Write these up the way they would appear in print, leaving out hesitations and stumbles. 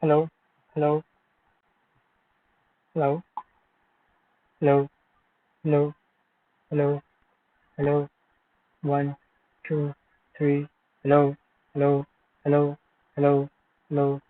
Hello, hello, hello, hello, hello, hello, hello. One, two, three. Hello, hello, hello, hello, hello.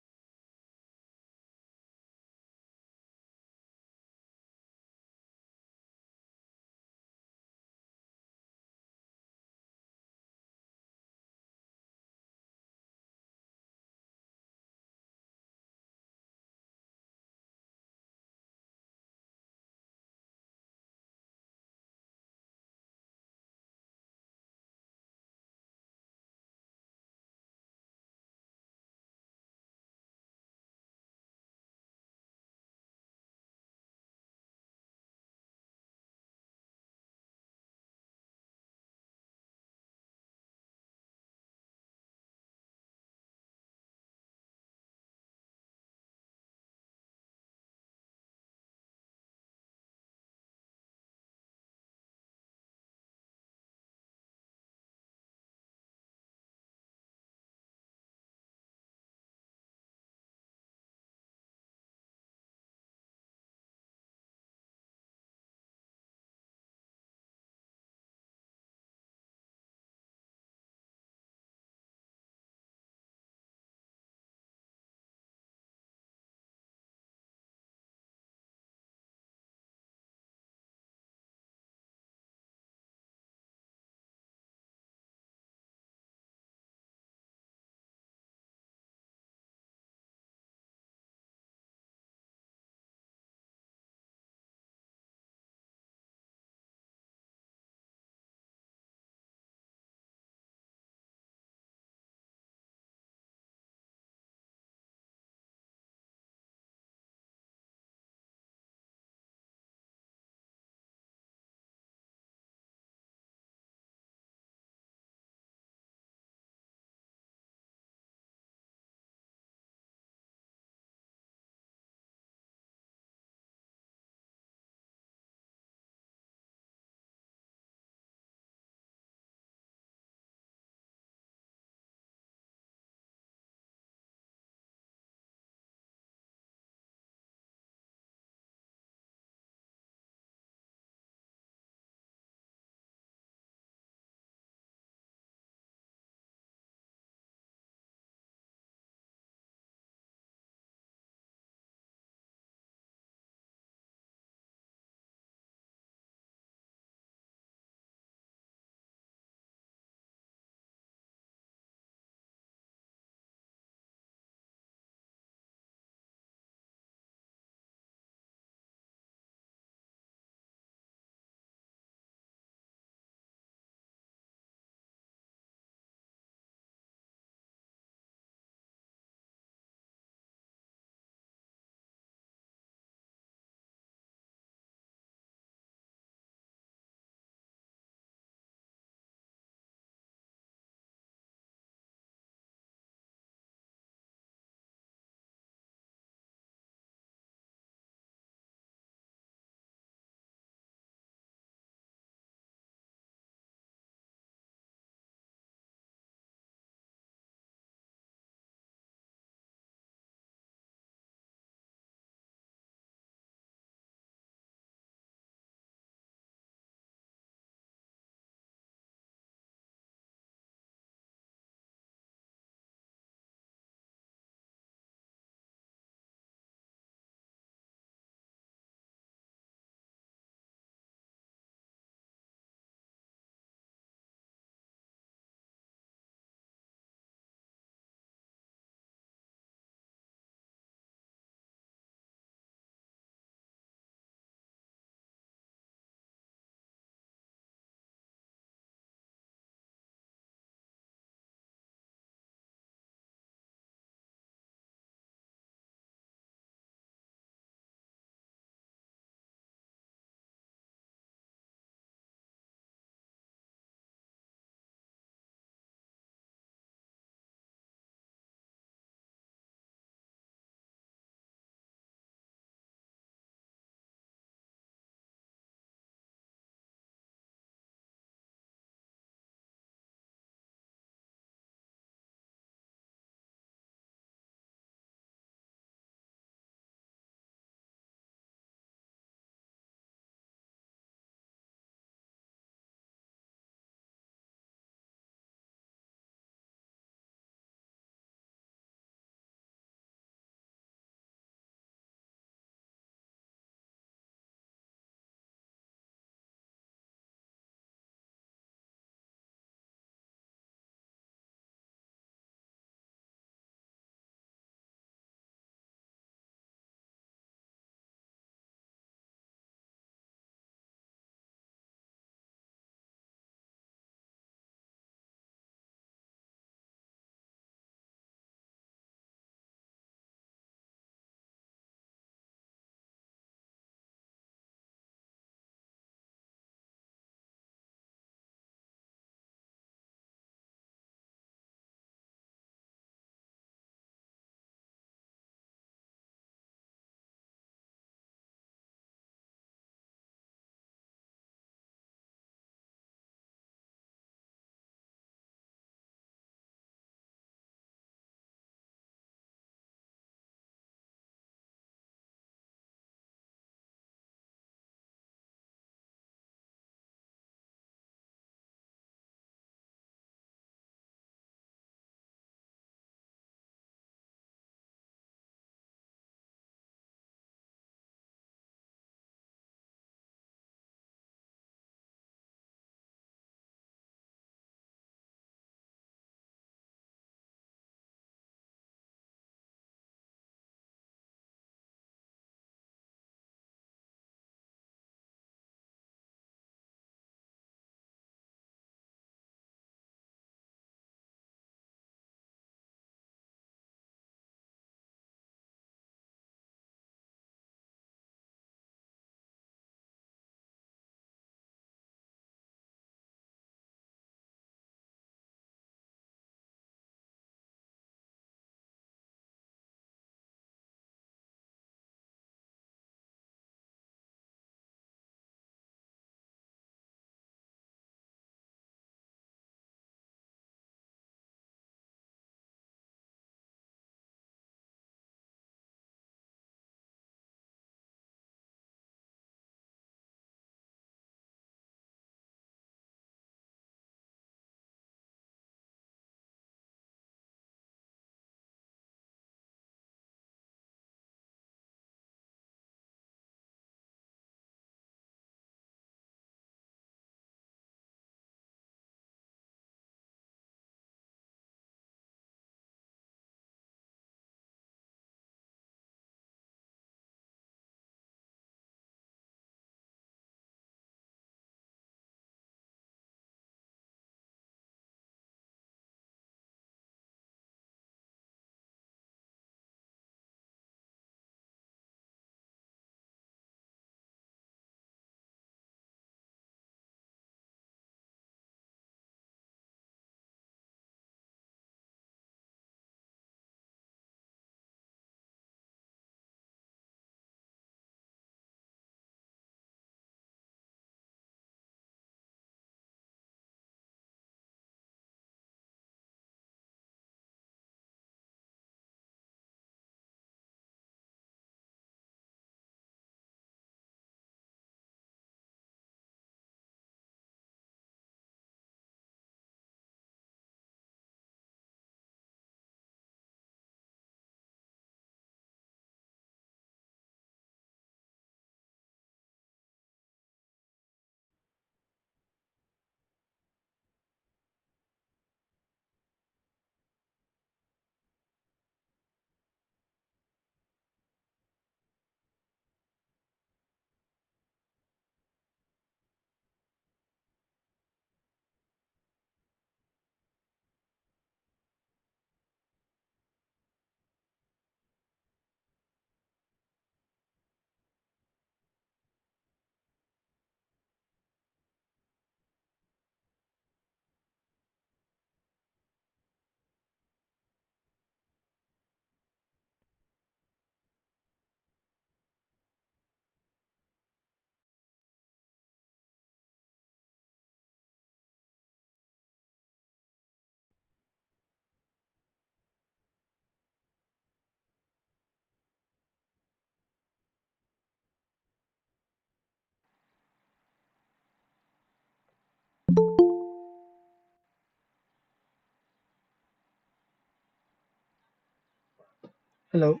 Hello.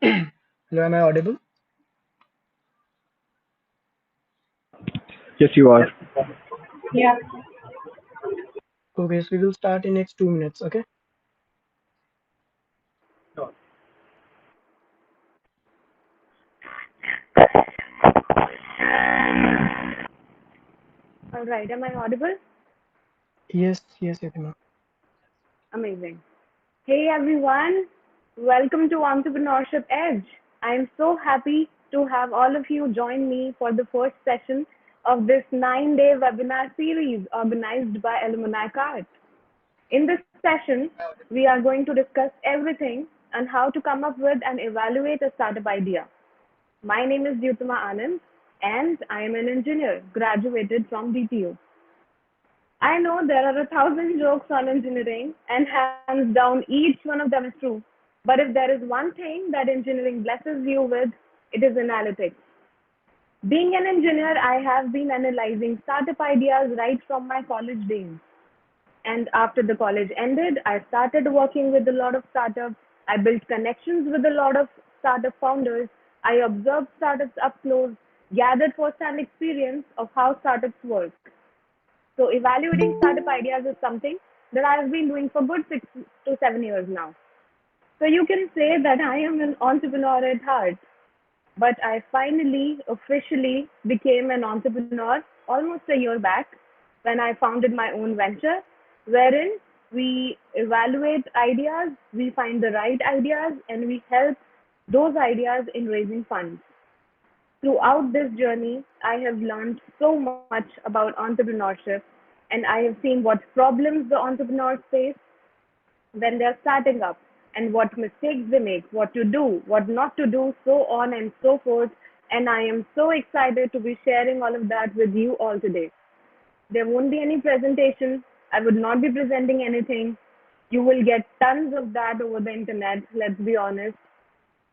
Hello, am I audible? Yes, you are. Yeah. Okay, so we will start in next 2 minutes, okay? All right. Am I audible? Yes, yes, Yatima. Amazing. Hey, everyone. Welcome to Entrepreneurship Edge. I'm so happy to have all of you join me for the first session of this 9-day webinar series organized by AlumniKart. In this session, we are going to discuss everything on how to come up with and evaluate a startup idea. My name is Dyutima Anand, and I am an engineer graduated from DTU. I know there are 1,000 jokes on engineering, and hands down, each one of them is true. But if there is one thing that engineering blesses you with, it is analytics. Being an engineer, I have been analyzing startup ideas right from my college days. And after the college ended, I started working with a lot of startups. I built connections with a lot of startup founders. I observed startups up close, gathered first-hand experience of how startups work. So evaluating startup ideas is something that I have been doing for good 6 to 7 years now. So you can say that I am an entrepreneur at heart, but I finally officially became an entrepreneur almost a year back when I founded my own venture, wherein we evaluate ideas, we find the right ideas, and we help those ideas in raising funds. Throughout this journey, I have learned so much about entrepreneurship, and I have seen what problems the entrepreneurs face when they're starting up, and what mistakes they make, what to do, what not to do, so on and so forth. And I am so excited to be sharing all of that with you all today. There won't be any presentation. I would not be presenting anything. You will get tons of that over the internet, let's be honest.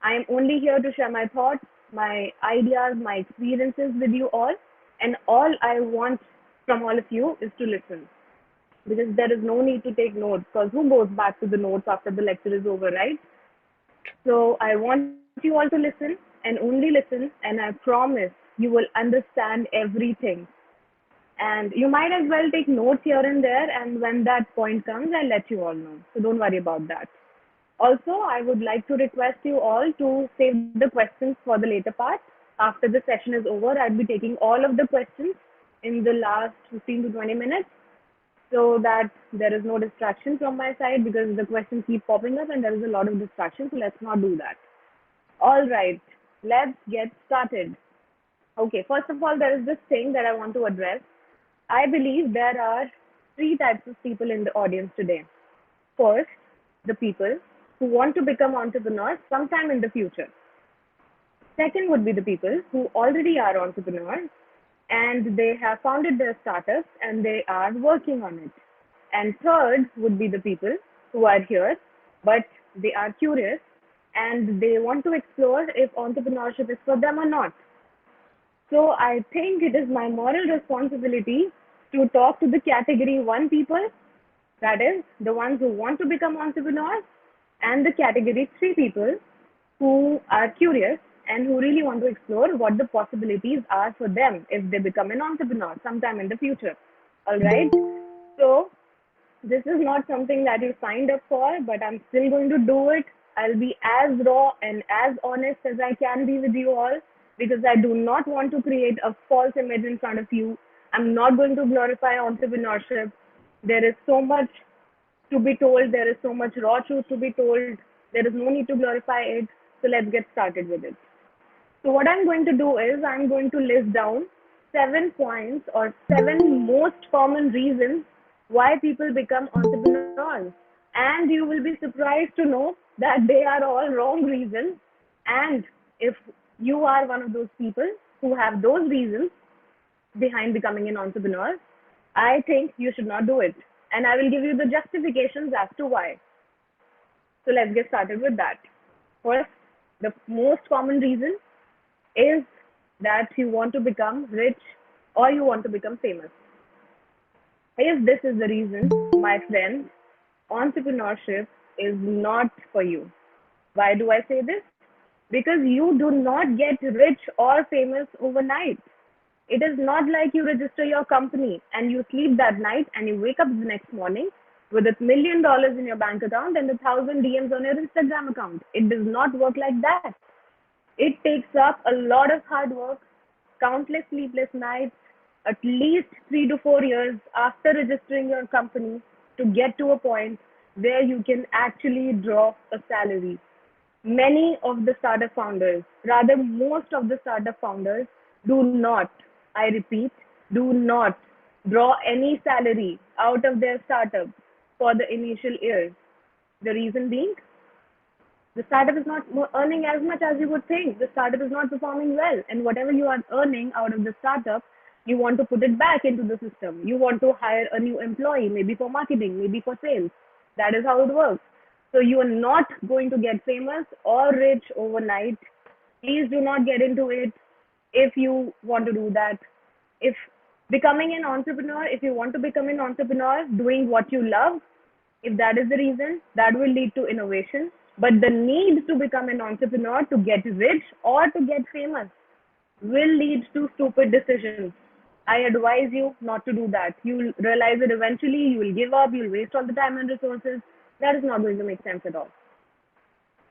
I am only here to share my thoughts, my ideas, my experiences with you all. And all I want from all of you is to listen, because there is no need to take notes, because who goes back to the notes after the lecture is over, right? So I want you all to listen and only listen, and I promise you will understand everything. And you might as well take notes here and there, and when that point comes, I'll let you all know. So don't worry about that. Also, I would like to request you all to save the questions for the later part. After the session is over, I'll be taking all of the questions in the last 15 to 20 minutes, so that there is no distraction from my side, because the questions keep popping up and there is a lot of distraction. So let's not do that. All right, let's get started. Okay, first of all, there is this thing that I want to address. I believe there are three types of people in the audience today. First, the people who want to become entrepreneurs sometime in the future. Second would be the people who already are entrepreneurs and they have founded their startups and they are working on it. And third would be the people who are here, but they are curious and they want to explore if entrepreneurship is for them or not. So I think it is my moral responsibility to talk to the category one people, that is, the ones who want to become entrepreneurs, and the category three people who are curious and who really want to explore what the possibilities are for them if they become an entrepreneur sometime in the future. All right. So this is not something that you signed up for, but I'm still going to do it. I'll be as raw and as honest as I can be with you all, because I do not want to create a false image in front of you. I'm not going to glorify entrepreneurship. There is so much to be told, there is so much raw truth to be told. There is no need to glorify it. So let's get started with it. So what I'm going to do is I'm going to list down 7 points or 7 most common reasons why people become entrepreneurs. And you will be surprised to know that they are all wrong reasons. And if you are one of those people who have those reasons behind becoming an entrepreneur, I think you should not do it. And I will give you the justifications as to why. So let's get started with that. First, the most common reason is that you want to become rich or you want to become famous. If this is the reason, my friend, entrepreneurship is not for you. Why do I say this? Because you do not get rich or famous overnight. It is not like you register your company and you sleep that night and you wake up the next morning with $1 million in your bank account and 1,000 DMs on your Instagram account. It does not work like that. It takes up a lot of hard work, countless sleepless nights, at least 3 to 4 years after registering your company to get to a point where you can actually draw a salary. Many of the startup founders, rather most of the startup founders, do not, I repeat, do not draw any salary out of their startup for the initial years. The reason being, the startup is not earning as much as you would think. The startup is not performing well. And whatever you are earning out of the startup, you want to put it back into the system. You want to hire a new employee, maybe for marketing, maybe for sales. That is how it works. So you are not going to get famous or rich overnight. Please do not get into it if you want to do that. If becoming an entrepreneur, if you want to become an entrepreneur, doing what you love, if that is the reason, that will lead to innovation. But the need to become an entrepreneur to get rich or to get famous will lead to stupid decisions. I advise you not to do that. You'll realize it eventually, you will give up, you'll waste all the time and resources. That is not going to make sense at all.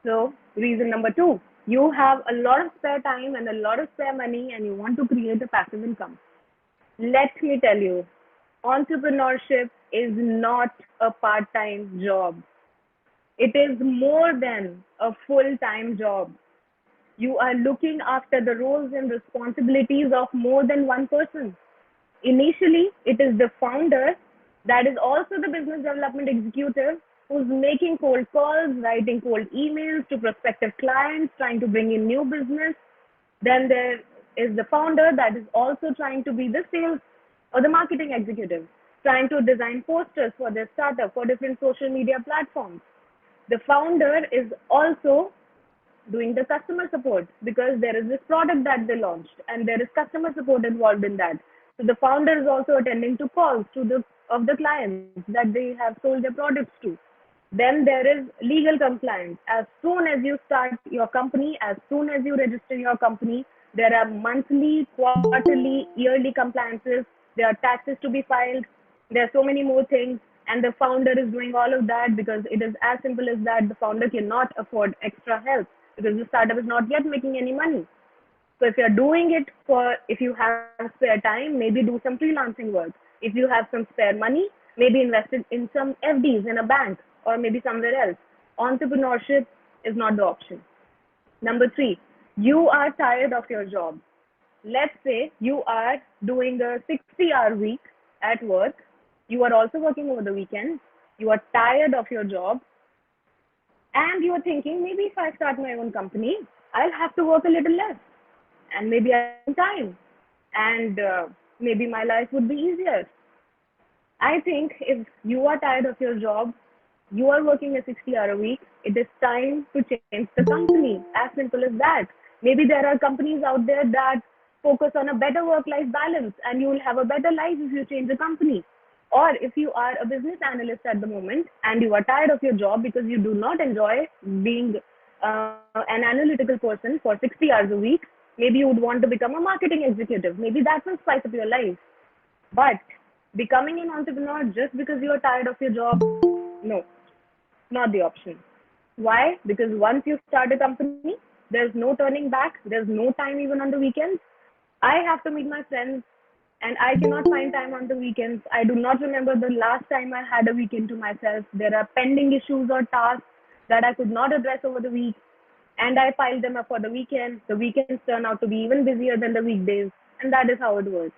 So, reason number two, you have a lot of spare time and a lot of spare money and you want to create a passive income. Let me tell you, entrepreneurship is not a part time job. It is more than a full time job. You are looking after the roles and responsibilities of more than one person. Initially, it is the founder that is also the business development executive who's making cold calls, writing cold emails to prospective clients, trying to bring in new business. Then there is the founder that is also trying to be the sales or the marketing executive, trying to design posters for their startup for different social media platforms. The founder is also doing the customer support because there is this product that they launched and there is customer support involved in that. So the founder is also attending to calls to the of the clients that they have sold their products to. Then there is legal compliance. As soon as you start your company, as soon as you register your company, there are monthly, quarterly, yearly compliances. There are taxes to be filed. There are so many more things. And the founder is doing all of that because it is as simple as that. The founder cannot afford extra help because the startup is not yet making any money. So if you're doing it if you have spare time, maybe do some freelancing work. If you have some spare money, maybe invest it in some FDs in a bank or maybe somewhere else. Entrepreneurship is not the option. Number three, you are tired of your job. Let's say you are doing a 60-hour week at work. You are also working over the weekends. You are tired of your job. And you are thinking, maybe if I start my own company, I'll have to work a little less. And maybe I have time. And maybe my life would be easier. I think if you are tired of your job, you are working a 60-hour week, it is time to change the company. As simple as that. Maybe there are companies out there that focus on a better work-life balance and you will have a better life if you change the company. Or if you are a business analyst at the moment and you are tired of your job because you do not enjoy being an analytical person for 60 hours a week, maybe you would want to become a marketing executive. Maybe that will spice up your life. But becoming an entrepreneur just because you are tired of your job, no, not the option. Why? Because once you start a company, there's no turning back. There's no time even on the weekends. I have to meet my friends and I cannot find time on the weekends. I do not remember the last time I had a weekend to myself. There are pending issues or tasks that I could not address over the week and I pile them up for the weekend. The weekends turn out to be even busier than the weekdays, and that is how it works.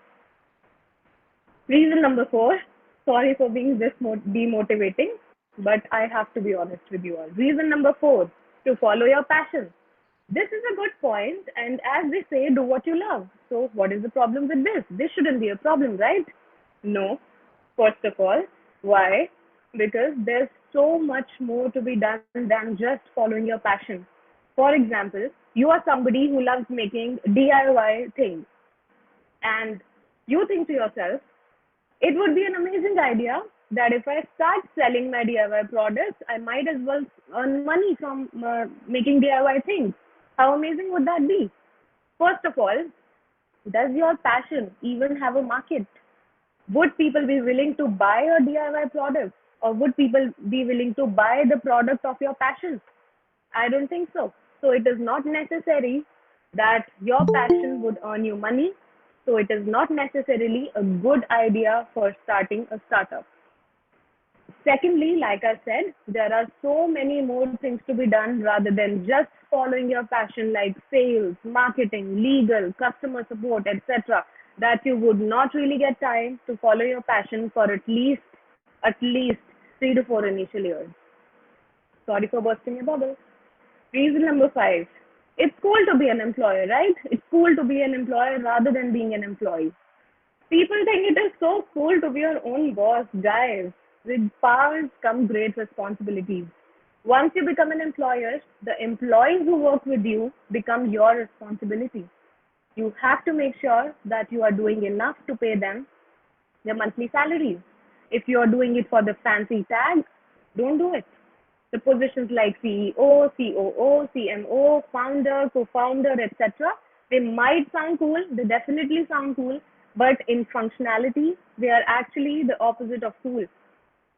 Reason number four, sorry for being this demotivating, but I have to be honest with you all. Reason number four, to follow your passion. This is a good point, and as they say, do what you love. So, what is the problem with this? This shouldn't be a problem, right? No. First of all, why? Because there's so much more to be done than just following your passion. For example, you are somebody who loves making DIY things, and you think to yourself, it would be an amazing idea that if I start selling my DIY products, I might as well earn money from making DIY things. How amazing would that be? First of all, does your passion even have a market? Would people be willing to buy your DIY products, or would people be willing to buy the product of your passion? I don't think so. So it is not necessary that your passion would earn you money. So it is not necessarily a good idea for starting a startup. Secondly, like I said, there are so many more things to be done rather than just following your passion like sales, marketing, legal, customer support, etc. that you would not really get time to follow your passion for at least 3 to 4 initial years. Sorry for bursting your bubble. Reason number 5. It's cool to be an employer, right? It's cool to be an employer rather than being an employee. People think it is so cool to be your own boss, guys. With powers come great responsibilities. Once you become an employer, the employees who work with you become your responsibility. You have to make sure that you are doing enough to pay them their monthly salaries. If you're doing it for the fancy tag, don't do it. The positions like CEO, COO, CMO, founder, co-founder, etc., they might sound cool, they definitely sound cool, but in functionality, they are actually the opposite of cool.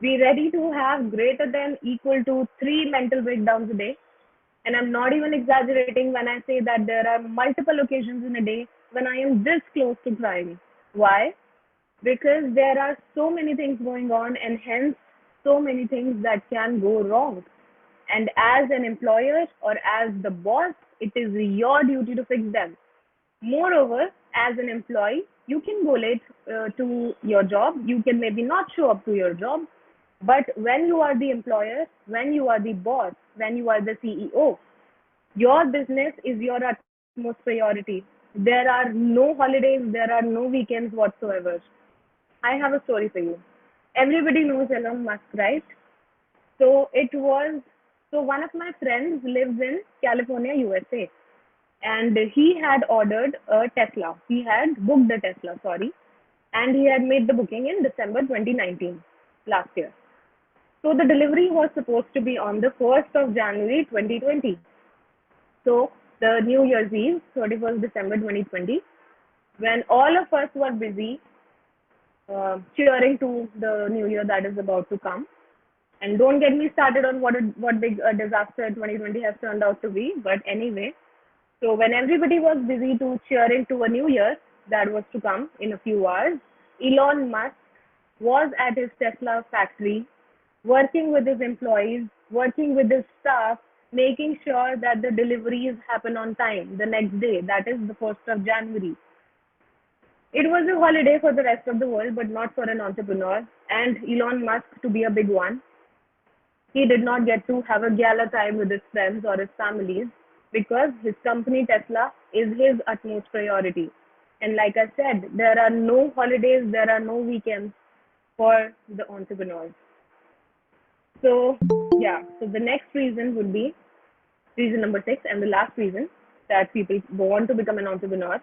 Be ready to have greater than equal to 3 mental breakdowns a day. And I'm not even exaggerating when I say that there are multiple occasions in a day when I am this close to crying. Why? Because there are so many things going on, and hence so many things that can go wrong. And as an employer or as the boss, it is your duty to fix them. Moreover, as an employee, you can go late to your job. You can maybe not show up to your job. But when you are the employer, when you are the boss, when you are the CEO, your business is your utmost priority. There are no holidays, there are no weekends whatsoever. I have a story for you. Everybody knows Elon Musk, right? So it was, so one of my friends lives in California, USA, and he had ordered a Tesla. He had booked the Tesla, sorry, and he had made the booking in December 2019, last year. So the delivery was supposed to be on the 1st of January 2020. So the New Year's Eve, 31st December 2020, when all of us were busy cheering to the new year that is about to come. And don't get me started on what big disaster 2020 has turned out to be. But anyway, so when everybody was busy to cheering to a new year that was to come in a few hours, Elon Musk was at his Tesla factory, working with his employees, working with his staff, making sure that the deliveries happen on time the next day, that is the 1st of January. It was a holiday for the rest of the world, but not for an entrepreneur. And Elon Musk, to be a big one, he did not get to have a gala time with his friends or his families because his company Tesla is his utmost priority. And like I said, there are no holidays, there are no weekends for the entrepreneurs. So, yeah, so the next reason would be reason number 6, and the last reason that people want to become an entrepreneur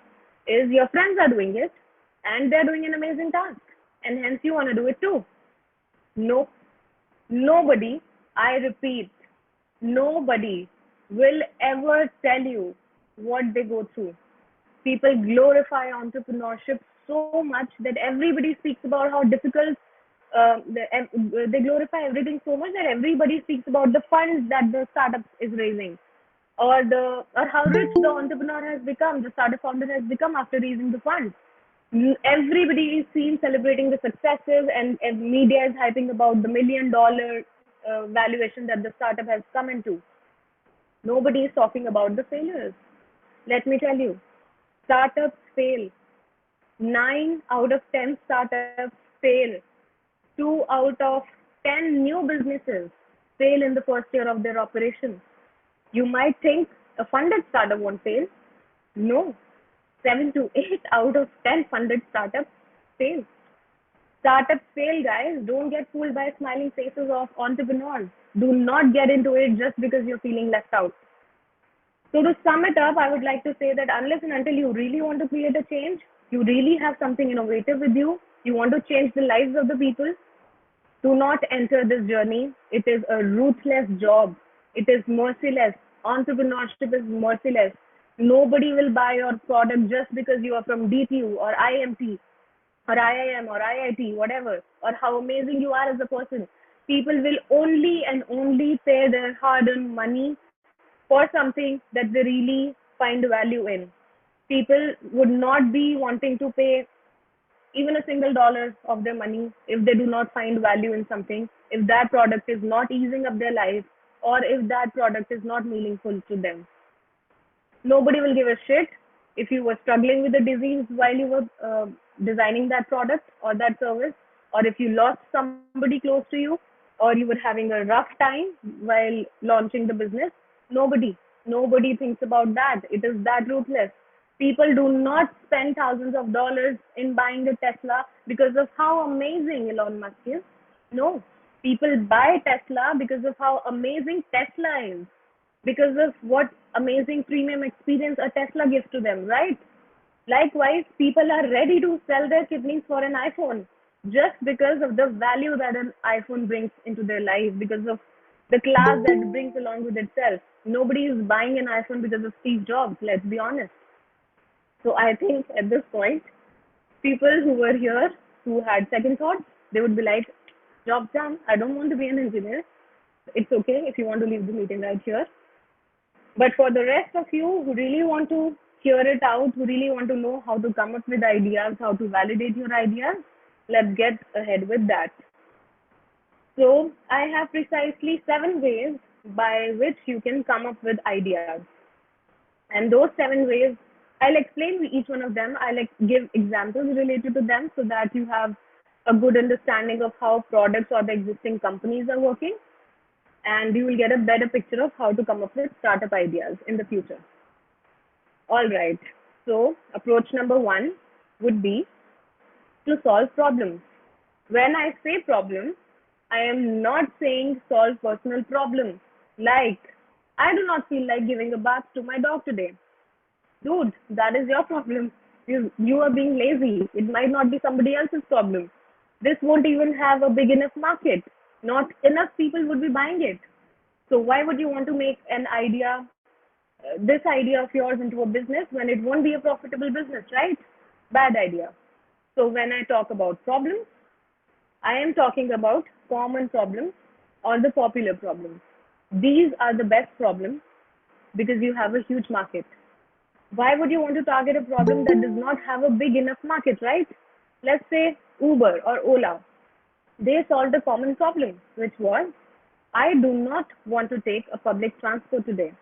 is your friends are doing it and they're doing an amazing task, and hence you want to do it too. No, nobody, I repeat, nobody will ever tell you what they go through. People glorify entrepreneurship so much that everybody speaks about how difficult they glorify everything so much that everybody speaks about the funds that the startup is raising, or how rich the entrepreneur has become, the startup founder has become after raising the funds. Everybody is seen celebrating the successes, and media is hyping about the $1 million valuation that the startup has come into. Nobody is talking about the failures. Let me tell you, startups fail. 9 out of 10 startups fail. 2 out of 10 new businesses fail in the first year of their operation. You might think a funded startup won't fail. No, 7 to 8 out of 10 funded startups fail. Startups fail, guys. Don't get fooled by smiling faces of entrepreneurs. Do not get into it just because you're feeling left out. So to sum it up, I would like to say that unless and until you really want to create a change, you really have something innovative with you want to change the lives of the people, Do not enter this journey. It is a ruthless job. It is merciless. Entrepreneurship is merciless. Nobody will buy your product just because you are from DTU or IMT or IIM or IIT, whatever, or how amazing you are as a person. People will only and only pay their hard earned money for something that they really find value in. People would not be wanting to pay even a single dollar of their money if they do not find value in something, if that product is not easing up their life, or if that product is not meaningful to them. Nobody will give a shit if you were struggling with a disease while you were designing that product or that service, or if you lost somebody close to you, or you were having a rough time while launching the business. Nobody thinks about that. It is that ruthless. People do not spend thousands of dollars in buying a Tesla because of how amazing Elon Musk is. No, people buy Tesla because of how amazing Tesla is, because of what amazing premium experience a Tesla gives to them, right? Likewise, people are ready to sell their kidneys for an iPhone just because of the value that an iPhone brings into their life, because of the class that it brings along with itself. Nobody is buying an iPhone because of Steve Jobs, let's be honest. So I think at this point, people who were here who had second thoughts, they would be like, job done. I don't want to be an engineer. It's okay if you want to leave the meeting right here. But for the rest of you who really want to hear it out, who really want to know how to come up with ideas, how to validate your ideas, let's get ahead with that. So I have precisely 7 ways by which you can come up with ideas. And those 7 ways, I'll explain each one of them. I'll give examples related to them so that you have a good understanding of how products or the existing companies are working, and you will get a better picture of how to come up with startup ideas in the future. All right. So approach number one would be to solve problems. When I say problems, I am not saying solve personal problems. Like, I do not feel like giving a bath to my dog today. Dude, that is your problem. You are being lazy. It might not be somebody else's problem. This won't even have a big enough market. Not enough people would be buying it. So why would you want to make this idea of yours into a business when it won't be a profitable business, right? Bad idea. So when I talk about problems, I am talking about common problems or the popular problems. These are the best problems because you have a huge market. Why would you want to target a problem that does not have a big enough market, right? Let's say Uber or Ola. They solved a common problem, which was, I do not want to take a public transport today.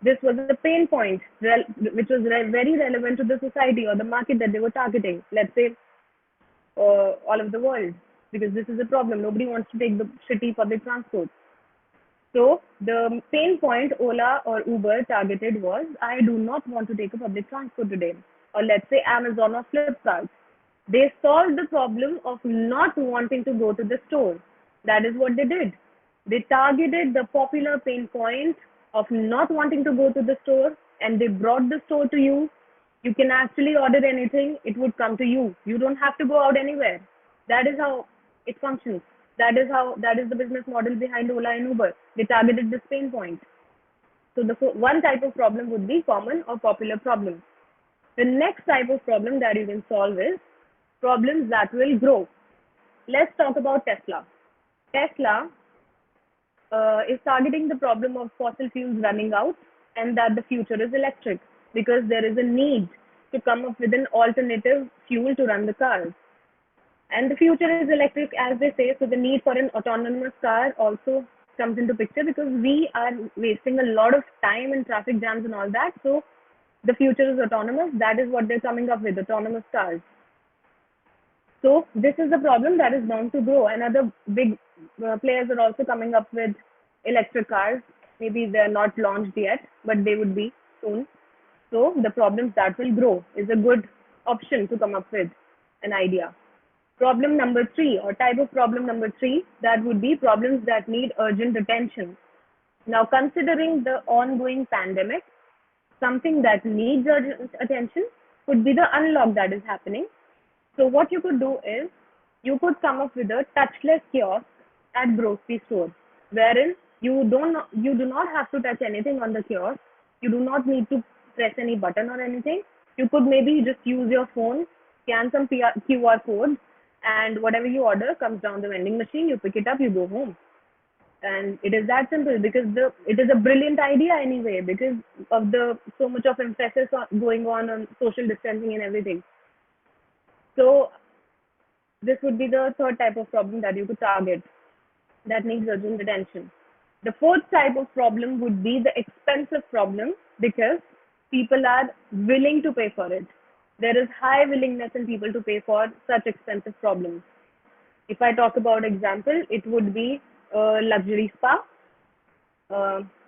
This was a pain point which was very relevant to the society or the market that they were targeting. Let's say all of the world, because this is a problem. Nobody wants to take the shitty public transport. So the pain point Ola or Uber targeted was, I do not want to take a public transport today. Or let's say Amazon or Flipkart. They solved the problem of not wanting to go to the store. That is what they did. They targeted the popular pain point of not wanting to go to the store, and they brought the store to you. You can actually order anything, it would come to you. You don't have to go out anywhere. That is how it functions. That is the business model behind Ola and Uber. They targeted this pain point. So the one type of problem would be common or popular problems. The next type of problem that you can solve is problems that will grow. Let's talk about Tesla. Tesla is targeting the problem of fossil fuels running out and that the future is electric because there is a need to come up with an alternative fuel to run the cars. And the future is electric, as they say, so the need for an autonomous car also comes into picture because we are wasting a lot of time in traffic jams and all that. So the future is autonomous. That is what they're coming up with, autonomous cars. So this is a problem that is bound to grow, and other big players are also coming up with electric cars. Maybe they're not launched yet, but they would be soon. So the problems that will grow is a good option to come up with an idea. Problem number 3, or type of problem number 3, that would be problems that need urgent attention. Now, considering the ongoing pandemic, something that needs urgent attention could be the unlock that is happening. So what you could do is you could come up with a touchless kiosk at grocery stores, wherein you do not have to touch anything on the kiosk. You do not need to press any button or anything. You could maybe just use your phone, scan some QR codes, and whatever you order comes down the vending machine. You pick it up, you go home, and it is that simple because it is a brilliant idea anyway because of the so much of emphasis going on social distancing and everything. So this would be the third type of problem that you could target that needs urgent attention. The fourth type of problem would be the expensive problem because people are willing to pay for it. There is high willingness in people to pay for such expensive problems. If I talk about example, it would be a luxury spa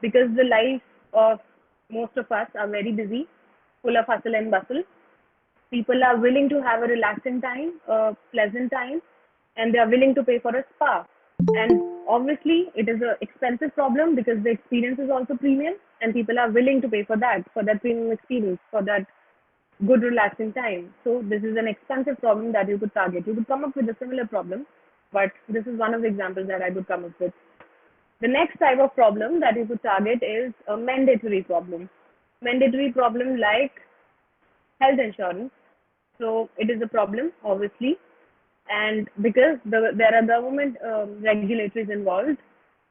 because the life of most of us are very busy, full of hustle and bustle. People are willing to have a relaxing time, a pleasant time, and they are willing to pay for a spa. And obviously, it is an expensive problem because the experience is also premium, and people are willing to pay for that premium experience, for that good relaxing time. So this is an expensive problem that you could target. You could come up with a similar problem, but this is one of the examples that I could come up with. The next type of problem that you could target is a mandatory problem. Mandatory problem like health insurance. So it is a problem, obviously, and because there are government regulatories involved,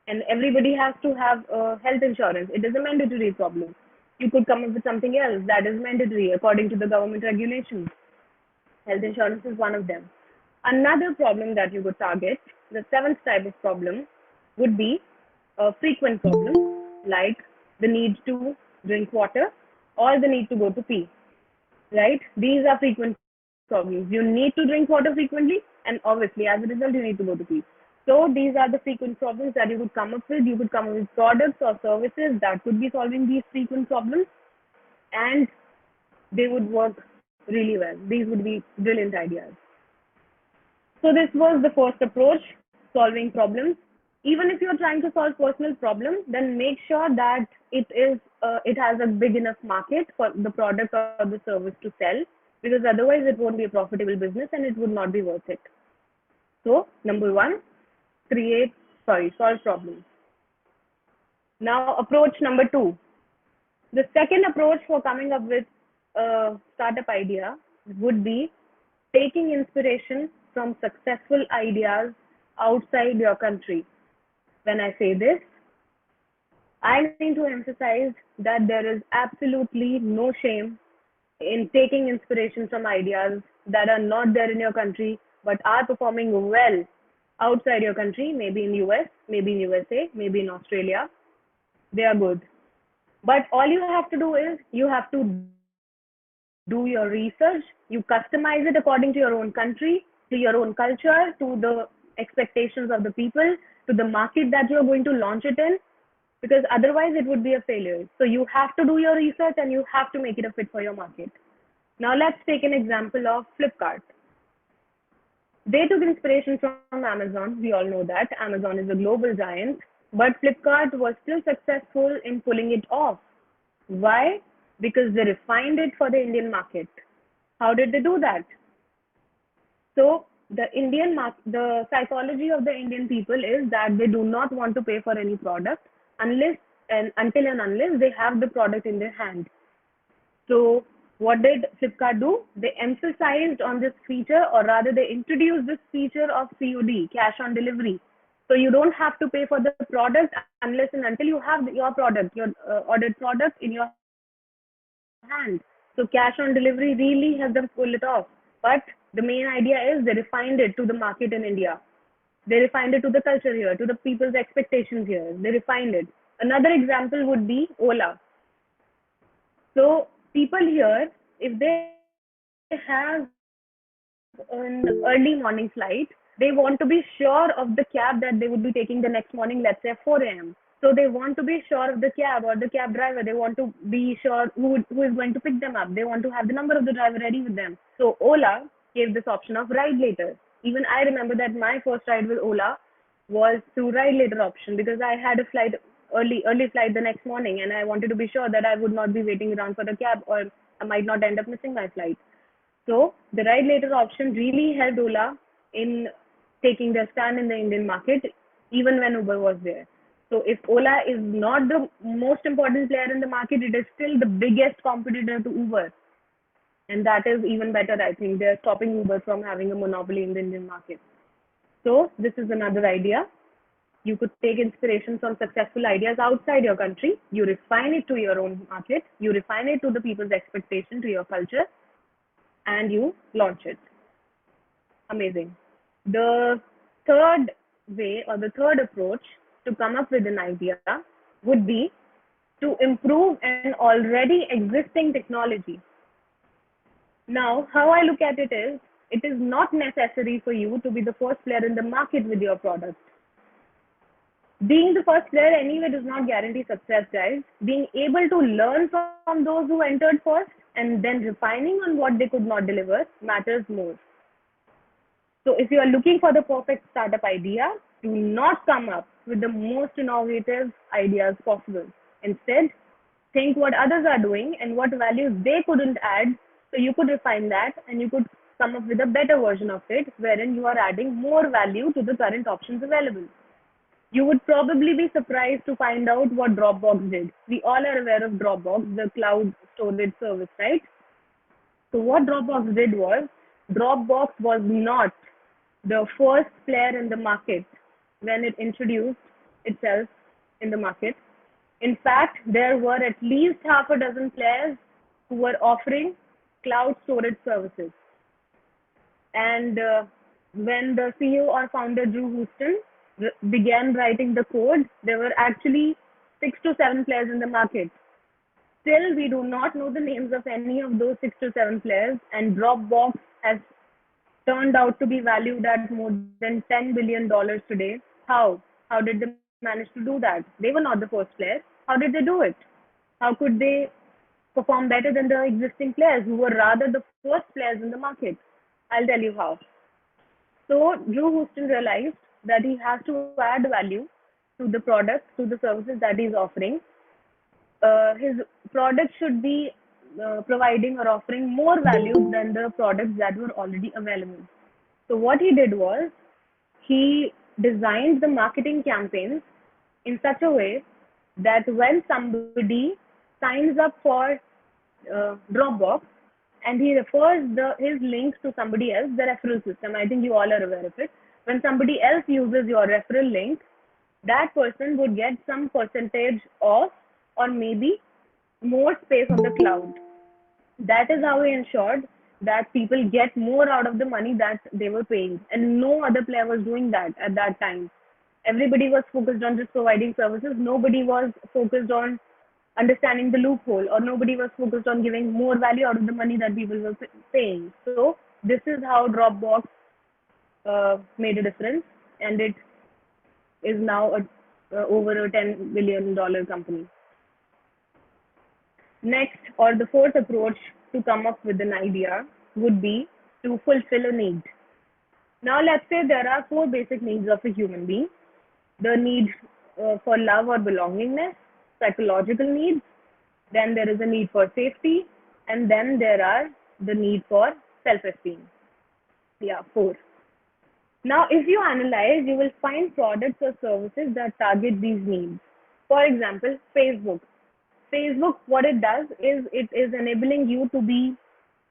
and everybody has to have health insurance, it is a mandatory problem. You could come up with something else that is mandatory according to the government regulations. Health insurance is one of them. Another problem that you could target, the seventh type of problem, would be a frequent problem like the need to drink water or the need to go to pee, right? These are frequent problems. You need to drink water frequently, and obviously, as a result, you need to go to pee. So these are the frequent problems that you could come up with. You could come up with products or services that could be solving these frequent problems, and they would work really well. These would be brilliant ideas. So this was the first approach, solving problems. Even if you're trying to solve personal problems, then make sure that it has a big enough market for the product or the service to sell, because otherwise it won't be a profitable business and it would not be worth it. So number one, solve problems. Now approach number two. The second approach for coming up with a startup idea would be taking inspiration from successful ideas outside your country. When I say this, I mean to emphasize that there is absolutely no shame in taking inspiration from ideas that are not there in your country but are performing well outside your country, maybe in US, maybe in USA, maybe in Australia. They are good. But all you have to do is you have to do your research, you customize it according to your own country, to your own culture, to the expectations of the people, to the market that you're going to launch it in, because otherwise it would be a failure. So you have to do your research and you have to make it a fit for your market. Now let's take an example of Flipkart. They took inspiration from Amazon. We all know that Amazon is a global giant, but Flipkart was still successful in pulling it off. Why? Because they refined it for the Indian market. How did they do that? So the psychology of the Indian people is that they do not want to pay for any product until and unless they have the product in their hand. So what did Flipkart do? They emphasized on this feature, or rather they introduced this feature of COD, cash on delivery. So you don't have to pay for the product unless and until you have your product, your ordered product in your hand. So cash on delivery really helped them pull it off. But the main idea is they refined it to the market in India. They refined it to the culture here, to the people's expectations here. They refined it. Another example would be Ola. So people here, if they have an early morning flight, they want to be sure of the cab that they would be taking the next morning, let's say 4 a.m. So they want to be sure of the cab or the cab driver. They want to be sure who is going to pick them up. They want to have the number of the driver ready with them. So Ola gave this option of ride later. Even I remember that my first ride with Ola was through ride later option because I had a flight early flight the next morning, and I wanted to be sure that I would not be waiting around for the cab or I might not end up missing my flight. So the ride later option really helped Ola in taking their stand in the Indian market, even when Uber was there. So if Ola is not the most important player in the market, it is still the biggest competitor to Uber. And that is even better, I think. They're stopping Uber from having a monopoly in the Indian market. So this is another idea. You could take inspiration from successful ideas outside your country. You refine it to your own market. You refine it to the people's expectation, to your culture, and you launch it. Amazing. The third way or the third approach to come up with an idea would be to improve an already existing technology. Now, how I look at it is not necessary for you to be the first player in the market with your product. Being the first player anyway does not guarantee success, guys. Being able to learn from those who entered first and then refining on what they could not deliver matters more. So if you are looking for the perfect startup idea, do not come up with the most innovative ideas possible. Instead, think what others are doing and what values they couldn't add, so you could refine that and you could come up with a better version of it wherein you are adding more value to the current options available. You would probably be surprised to find out what Dropbox did. We all are aware of Dropbox, the cloud storage service, right? So what Dropbox did was, Dropbox was not the first player in the market when it introduced itself in the market. In fact, there were at least half a dozen players who were offering cloud storage services. And when the CEO or founder Drew Houston began writing the code, there were actually 6 to 7 players in the market. Still, we do not know the names of any of those 6 to 7 players, and Dropbox has turned out to be valued at more than $10 billion today. How? How did they manage to do that? They were not the first players. How did they do it? How could they perform better than the existing players who were rather the first players in the market? I'll tell you how. So Drew Houston realized that he has to add value to the products, to the services that he's offering. His product should be providing or offering more value than the products that were already available. So what he did was he designed the marketing campaigns in such a way that when somebody signs up for Dropbox and he refers his links to somebody else, the referral system, I think you all are aware of it. When somebody else uses your referral link, that person would get some percentage off or maybe more space on the cloud. That is how we ensured that people get more out of the money that they were paying. And no other player was doing that at that time. Everybody was focused on just providing services. Nobody was focused on understanding the loophole, or nobody was focused on giving more value out of the money that people were paying. So this is how Dropbox made a difference, and it is now over a $10 billion company. Next, or the fourth approach to come up with an idea would be to fulfill a need. Now, let's say there are 4 basic needs of a human being: the need for love or belongingness, psychological needs, then there is a need for safety, and then there are the need for self-esteem. Yeah, 4. Now, if you analyze, you will find products or services that target these needs. For example, Facebook. Facebook, what it does is it is enabling you to be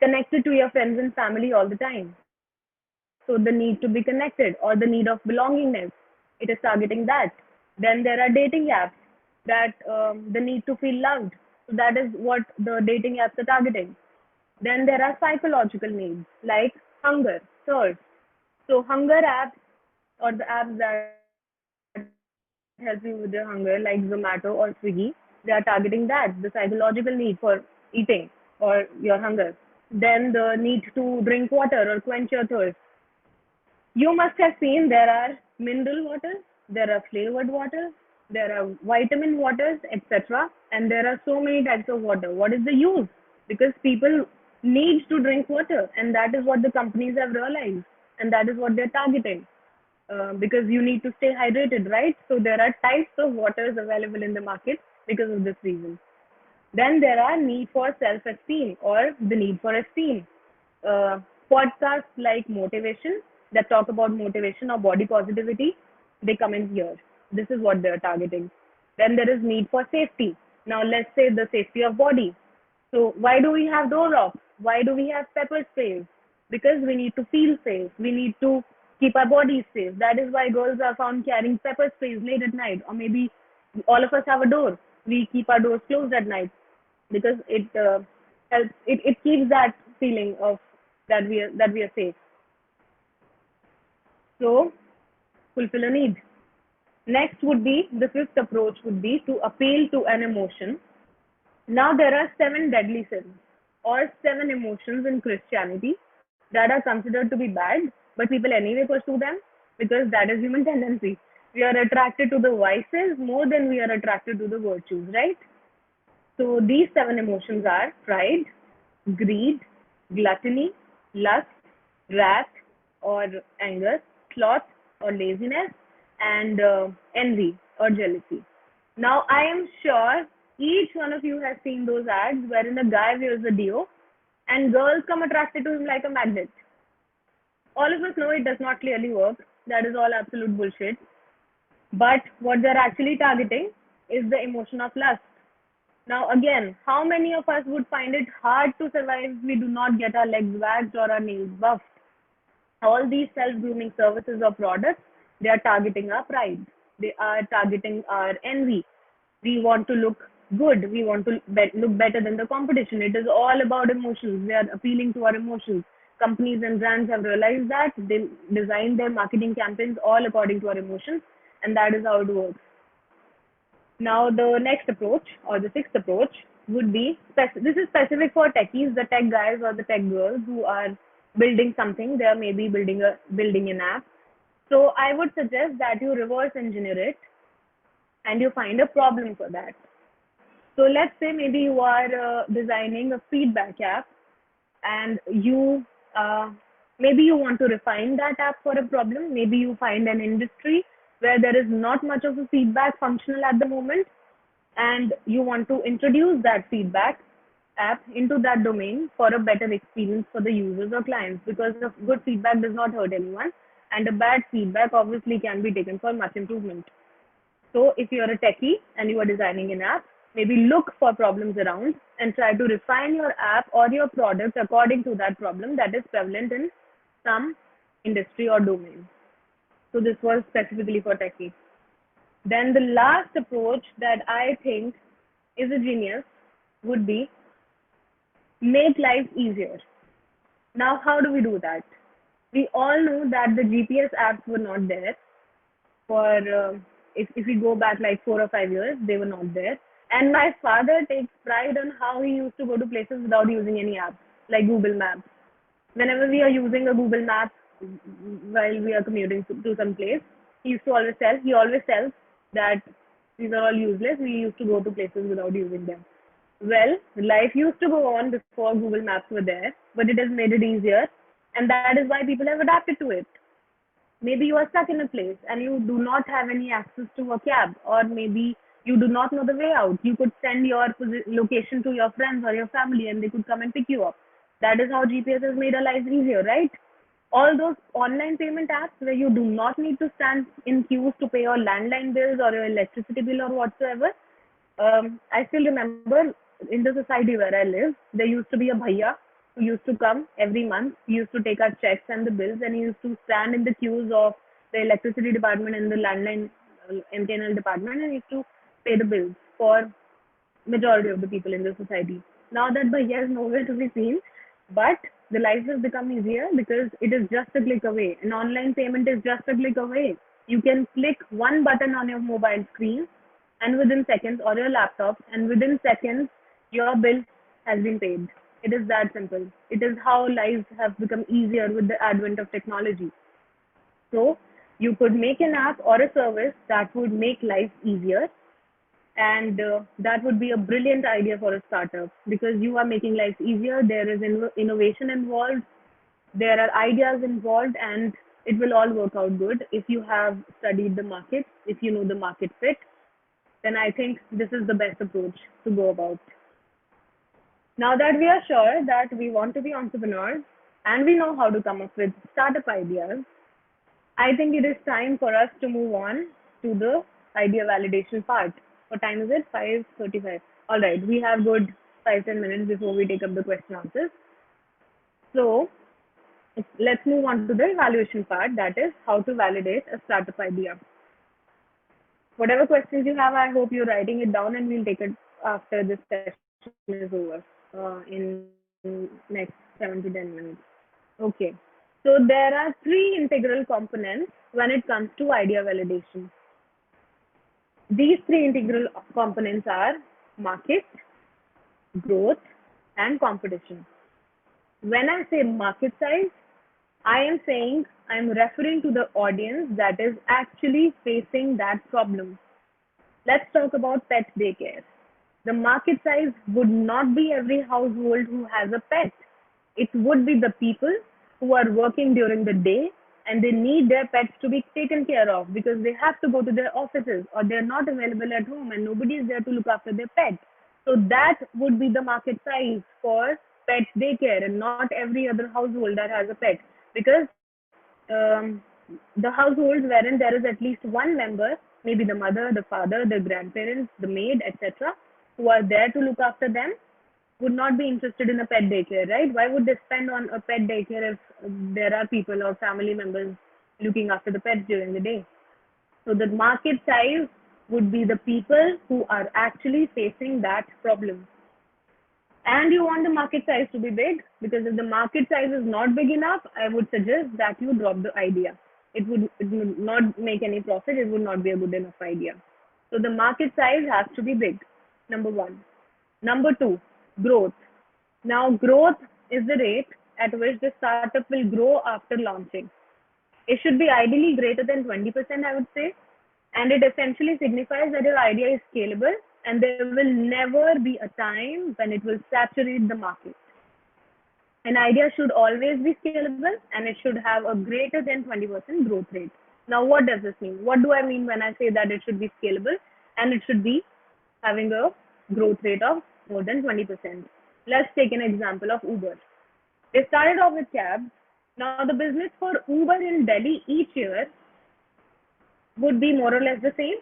connected to your friends and family all the time. So the need to be connected or the need of belongingness, it is targeting that. Then there are dating apps that the need to feel loved. So that is what the dating apps are targeting. Then there are psychological needs like hunger, thirst. So hunger apps or the apps that help you with your hunger like Zomato or Swiggy, they are targeting that, the psychological need for eating or your hunger. Then the need to drink water or quench your thirst. You must have seen there are mineral waters, there are flavored waters, there are vitamin waters, etc. And there are so many types of water. What is the use? Because people need to drink water, and that is what the companies have realized, and that is what they're targeting. Because you need to stay hydrated, right? So there are types of waters available in the market because of this reason. Then there are need for self-esteem or the need for esteem. Podcasts like motivation, that talk about motivation or body positivity, they come in here. This is what they're targeting. Then there is need for safety. Now let's say the safety of body. So why do we have door locks? Why do we have pepper sprays? Because we need to feel safe. We need to keep our bodies safe. That is why girls are found carrying pepper sprays late at night. Or maybe all of us have a door. We keep our doors closed at night because it helps. It keeps that feeling of that we are safe. So fulfill a need. Next would be the fifth approach would be to appeal to an emotion. Now there are seven deadly sins or seven emotions in Christianity that are considered to be bad, but people anyway pursue them because that is human tendency. We are attracted to the vices more than we are attracted to the virtues, right? So these seven emotions are pride, greed, gluttony, lust, wrath or anger, sloth or laziness, and envy or jealousy. Now, I am sure each one of you has seen those ads wherein a guy wears a deo and girls come attracted to him like a magnet. All of us know it does not clearly work. That is all absolute bullshit. But what they're actually targeting is the emotion of lust. Now, again, how many of us would find it hard to survive if we do not get our legs waxed or our nails buffed? All these self-grooming services or products, they are targeting our pride. They are targeting our envy. We want to look good. We want to look better than the competition. It is all about emotions. They are appealing to our emotions. Companies and brands have realized that. They design their marketing campaigns all according to our emotions, and that is how it works. Now, the next approach or the sixth approach would be this is specific for techies, the tech guys or the tech girls who are building something. They are maybe building an app. So I would suggest that you reverse engineer it and you find a problem for that. So let's say maybe you are designing a feedback app and you maybe you want to refine that app for a problem. Maybe you find an industry where there is not much of a feedback functional at the moment, and you want to introduce that feedback app into that domain for a better experience for the users or clients, because a good feedback does not hurt anyone and a bad feedback obviously can be taken for much improvement. So if you are a techie and you are designing an app, maybe look for problems around and try to refine your app or your product according to that problem that is prevalent in some industry or domain. So this was specifically for techies. Then the last approach that I think is a genius would be make life easier. Now, how do we do that? We all know that the GPS apps were not there for if we go back like 4 or 5 years, they were not there. And my father takes pride on how he used to go to places without using any apps like Google Maps. Whenever we are using a Google Map while we are commuting to some place, he always tells that these are all useless. We used to go to places without using them. Well, life used to go on before Google Maps were there, but it has made it easier, and that is why people have adapted to it. Maybe you are stuck in a place and you do not have any access to a cab, or maybe you do not know the way out. You could send your location to your friends or your family and they could come and pick you up. That is how GPS has made our lives easier, right? All those online payment apps where you do not need to stand in queues to pay your landline bills or your electricity bill or whatsoever. I still remember in the society where I live, there used to be a bhaiya who used to come every month. He used to take our checks and the bills, and he used to stand in the queues of the electricity department and the landline MTNL department, and he used to pay the bills for majority of the people in the society. Now that bhaiya is nowhere to be seen, but the life has become easier because it is just a click away. An online payment is just a click away. You can click one button on your mobile screen and within seconds, or your laptop, and within seconds, your bill has been paid. It is that simple. It is how lives have become easier with the advent of technology. So you could make an app or a service that would make life easier, and that would be a brilliant idea for a startup because you are making life easier. There is innovation involved, there are ideas involved, and it will all work out good if you have studied the market, if you know the market fit. Then I think this is the best approach to go about. Now that we are sure that we want to be entrepreneurs and we know how to come up with startup ideas, I think it is time for us to move on to the idea validation part. What time is it? 5:35. All right, we have good 5-10 minutes before we take up the question answers. So let's move on to the evaluation part. That is how to validate a startup idea. Whatever questions you have, I hope you're writing it down, and we'll take it after this session is over in next 7 to 10 minutes. Okay. So there are three integral components when it comes to idea validation. These three integral components are market, growth, and competition. When I say market size, I am saying I'm referring to the audience that is actually facing that problem. Let's talk about pet daycare. The market size would not be every household who has a pet. It would be the people who are working during the day and they need their pets to be taken care of because they have to go to their offices or they're not available at home and nobody is there to look after their pet. So that would be the market size for pet daycare and not every other household that has a pet because um, the households wherein there is at least one member, maybe the mother, the father, the grandparents, the maid, etc., who are there to look after them, would not be interested in a pet daycare, right? Why would they spend on a pet daycare if there are people or family members looking after the pets during the day? So the market size would be the people who are actually facing that problem. And you want the market size to be big because if the market size is not big enough, I would suggest that you drop the idea. It would not make any profit. It would not be a good enough idea. So the market size has to be big. Number one. Number two, growth. Now growth is the rate at which the startup will grow after launching. It should be ideally greater than 20%, I would say. And it essentially signifies that your idea is scalable and there will never be a time when it will saturate the market. An idea should always be scalable and it should have a greater than 20% growth rate. Now, what does this mean? What do I mean when I say that it should be scalable and it should be having a growth rate of more than 20%? Let's take an example of Uber. They started off with cabs. Now, the business for Uber in Delhi each year would be more or less the same.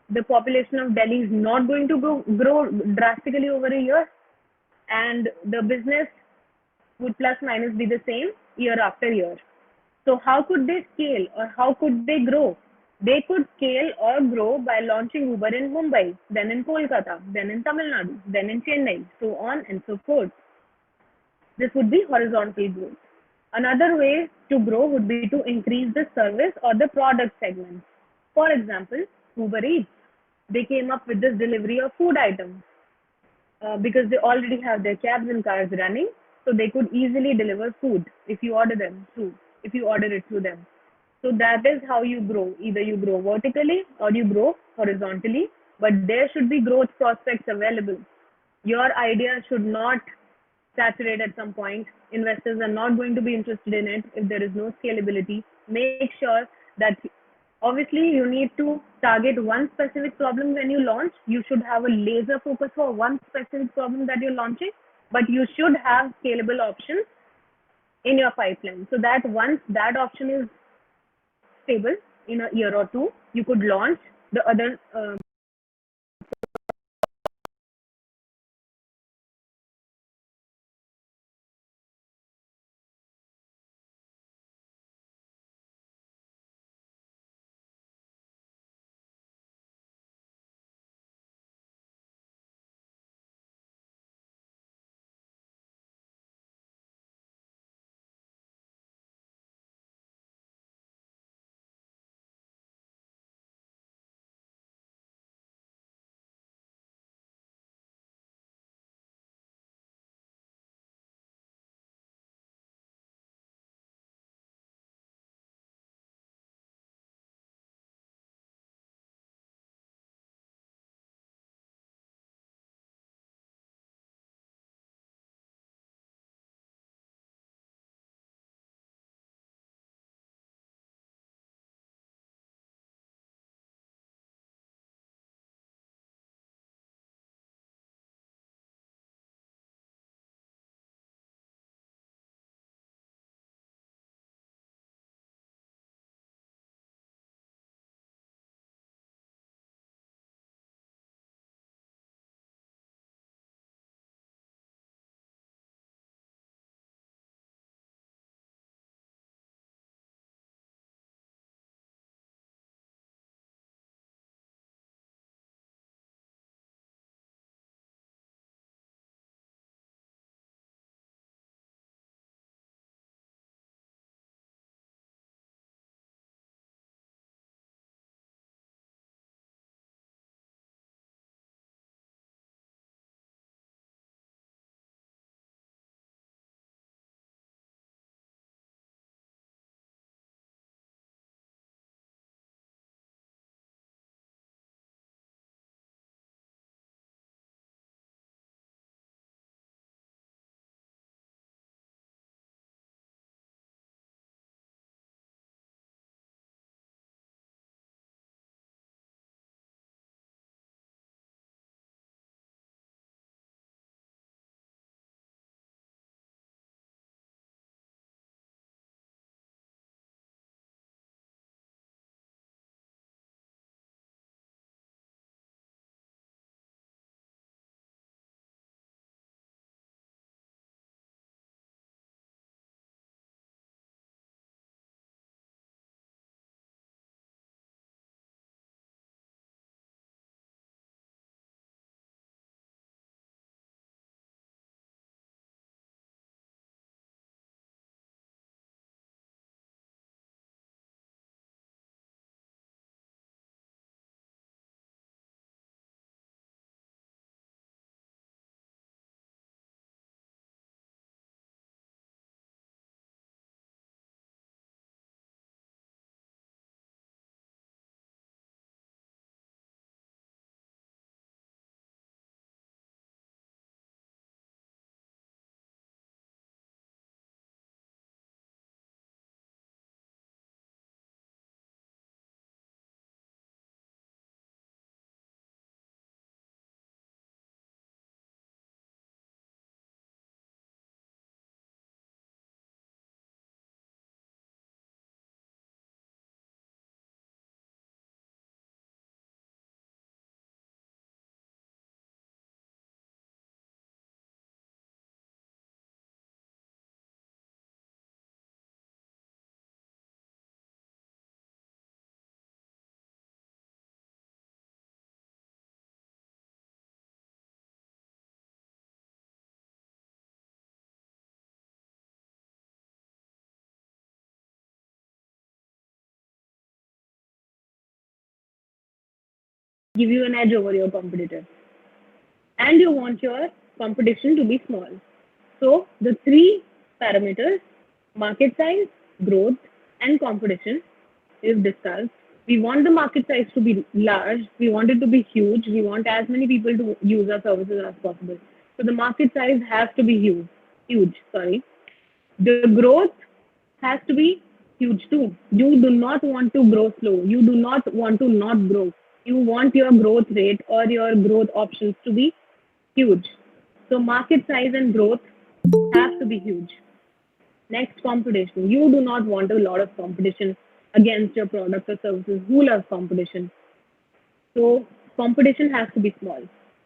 The population of Delhi is not going to grow drastically over a year, and the business would plus minus be the same year after year. So, how could they scale or how could they grow? They could scale or grow by launching Uber in Mumbai, then in Kolkata, then in Tamil Nadu, then in Chennai, so on and so forth. This would be horizontal growth. Another way to grow would be to increase the service or the product segment. For example, Uber Eats. They came up with this delivery of food items because they already have their cabs and cars running, so they could easily deliver food if you order it through them. So that is how you grow. Either you grow vertically or you grow horizontally, but there should be growth prospects available. Your idea should not saturate at some point. Investors are not going to be interested in it if there is no scalability. Make sure that obviously you need to target one specific problem when you launch. You should have a laser focus for one specific problem that you're launching, but you should have scalable options in your pipeline so that once that option is stable in a year or two, you could launch the other give you an edge over your competitor. And you want your competition to be small. So the three parameters, market size, growth, and competition, is discussed. We want the market size to be large. We want it to be huge. We want as many people to use our services as possible. So the market size has to be huge. Huge, sorry. The growth has to be huge too. You do not want to grow slow. You do not want to not grow. You want your growth rate or your growth options to be huge. So market size and growth have to be huge. Next, competition. You do not want a lot of competition against your product or services. Who loves competition? So competition has to be small.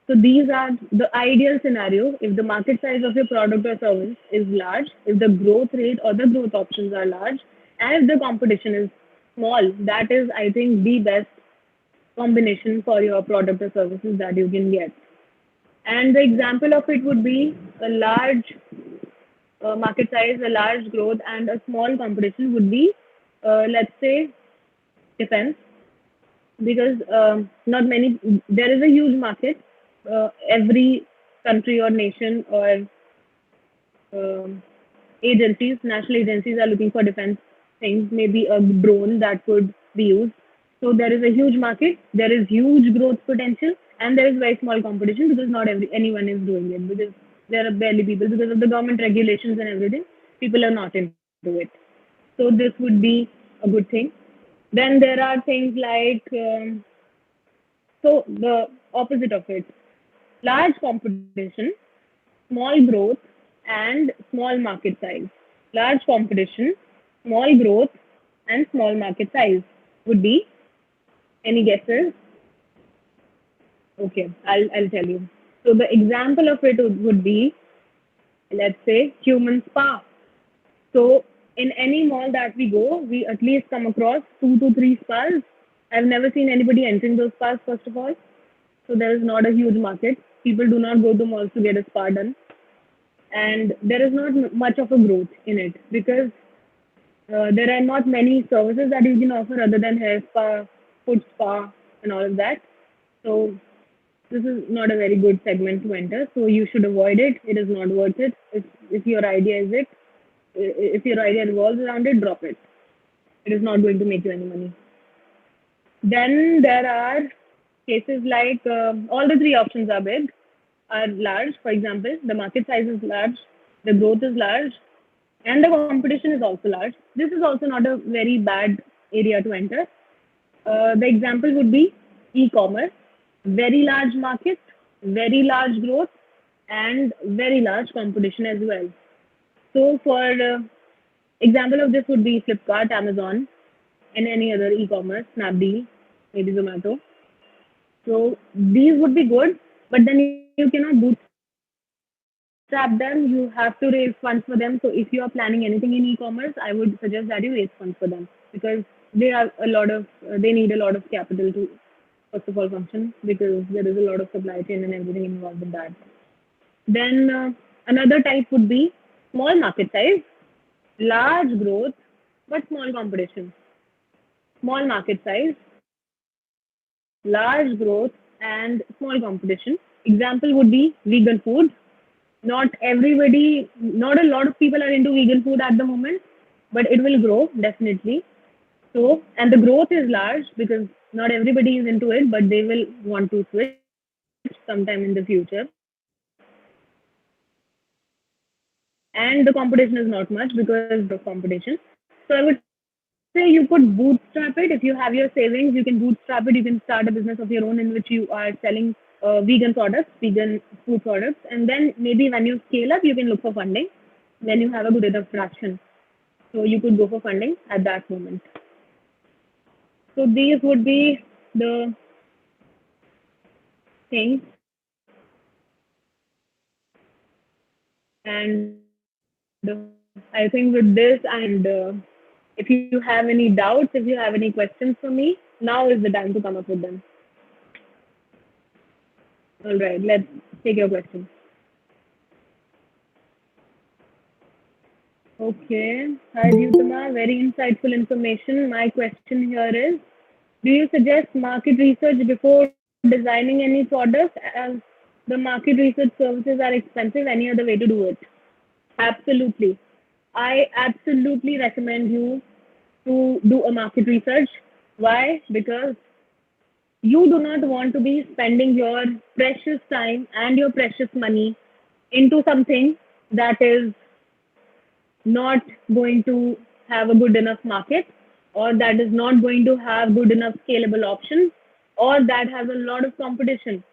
So these are the ideal scenario. If the market size of your product or service is large, if the growth rate or the growth options are large, and if the competition is small, that is, I think, the best combination for your product or services that you can get. And the example of it would be a large market size, a large growth, and a small competition would be, let's say, defense, because not many, there is a huge market. Every country or nation or um, agencies, national agencies are looking for defense things, maybe a drone that could be used. So there is a huge market, there is huge growth potential, and there is very small competition because not anyone is doing it because there are barely people because of the government regulations and everything. People are not into it. So this would be a good thing. Then there are things like so the opposite of it, large competition, small growth, and small market size. Large competition, small growth, and small market size would be, any guesses? Okay, I'll tell you. So the example of it would be, let's say, human spa. So in any mall that we go, we at least come across 2 to 3 spas. I've never seen anybody entering those spas, first of all. So there is not a huge market. People do not go to malls to get a spa done. And there is not much of a growth in it because there are not many services that you can offer other than hair spa, foot spa, and all of that. So this is not a very good segment to enter. So you should avoid it. It is not worth it. If your idea is it, if your idea revolves around it, drop it. It is not going to make you any money. Then there are cases like all the three options are big, are large. For example, the market size is large, the growth is large, and the competition is also large. This is also not a very bad area to enter. The example would be e-commerce, very large market, very large growth, and very large competition as well. So for example of this would be Flipkart, Amazon, and any other e-commerce, Snapdeal, maybe Zomato. So these would be good, but then you cannot bootstrap them. You have to raise funds for them. So if you are planning anything in e-commerce, I would suggest that you raise funds for them because they have a lot of, they need a lot of capital to, first of all, function because there is a lot of supply chain and everything involved in that. Then another type would be small market size, large growth, but small competition. Small market size, large growth, and small competition. Example would be vegan food. Not everybody, not a lot of people are into vegan food at the moment, but it will grow definitely. So, and the growth is large because not everybody is into it, but they will want to switch sometime in the future. And the competition is not much because there is a lot of competition. So I would say you could bootstrap it. If you have your savings, you can bootstrap it. You can start a business of your own in which you are selling vegan products, vegan food products, and then maybe when you scale up, you can look for funding when you have a good enough traction. So you could go for funding at that moment. So these would be the things. And I think with this, and if you have any doubts, if you have any questions for me, now is the time to come up with them. All right, let's take your questions. Okay. Hi, Dyutima. Very insightful information. My question here is, do you suggest market research before designing any product, as the market research services are expensive, any other way to do it. Absolutely. I absolutely recommend you to do a market research. Why? Because you do not want to be spending your precious time and your precious money into something that is not going to have a good enough market, or that is not going to have good enough scalable options, or that has a lot of competition.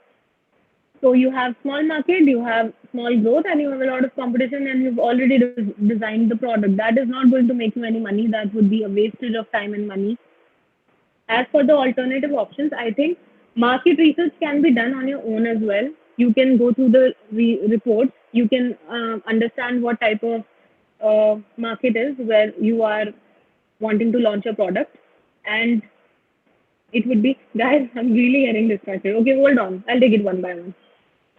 So you have small market, you have small growth, and you have a lot of competition, and you've already designed the product. That is not going to make you any money. That would be a wastage of time and money. As for the alternative options, I think market research can be done on your own as well. You can go through the reports. You can understand what type of market is where you are wanting to launch a product, and it would be, guys, I'm really getting distracted. Okay, hold on. I'll take it one by one.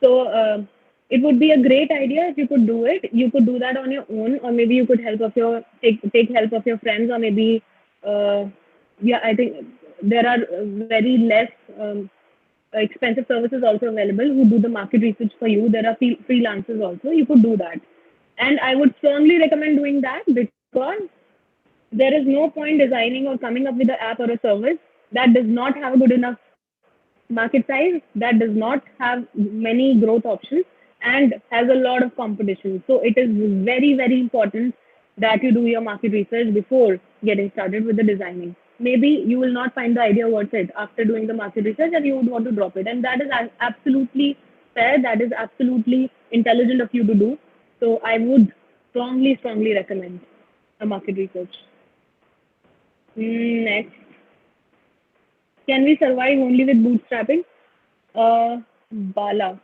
So it would be a great idea if you could do it. You could do that on your own, or maybe you could help of your take help of your friends, or maybe uh, yeah, I think there are very less expensive services also available who do the market research for you. There are freelancers also. You could do that, and I would strongly recommend doing that because there is no point designing or coming up with an app or a service that does not have a good enough market size, that does not have many growth options, and has a lot of competition. So it is very, very important that you do your market research before getting started with the designing. Maybe you will not find the idea worth it after doing the market research, and you would want to drop it. And that is absolutely fair. That is absolutely intelligent of you to do. So I would strongly, strongly recommend a market research. Next, can we survive only with bootstrapping? Bala.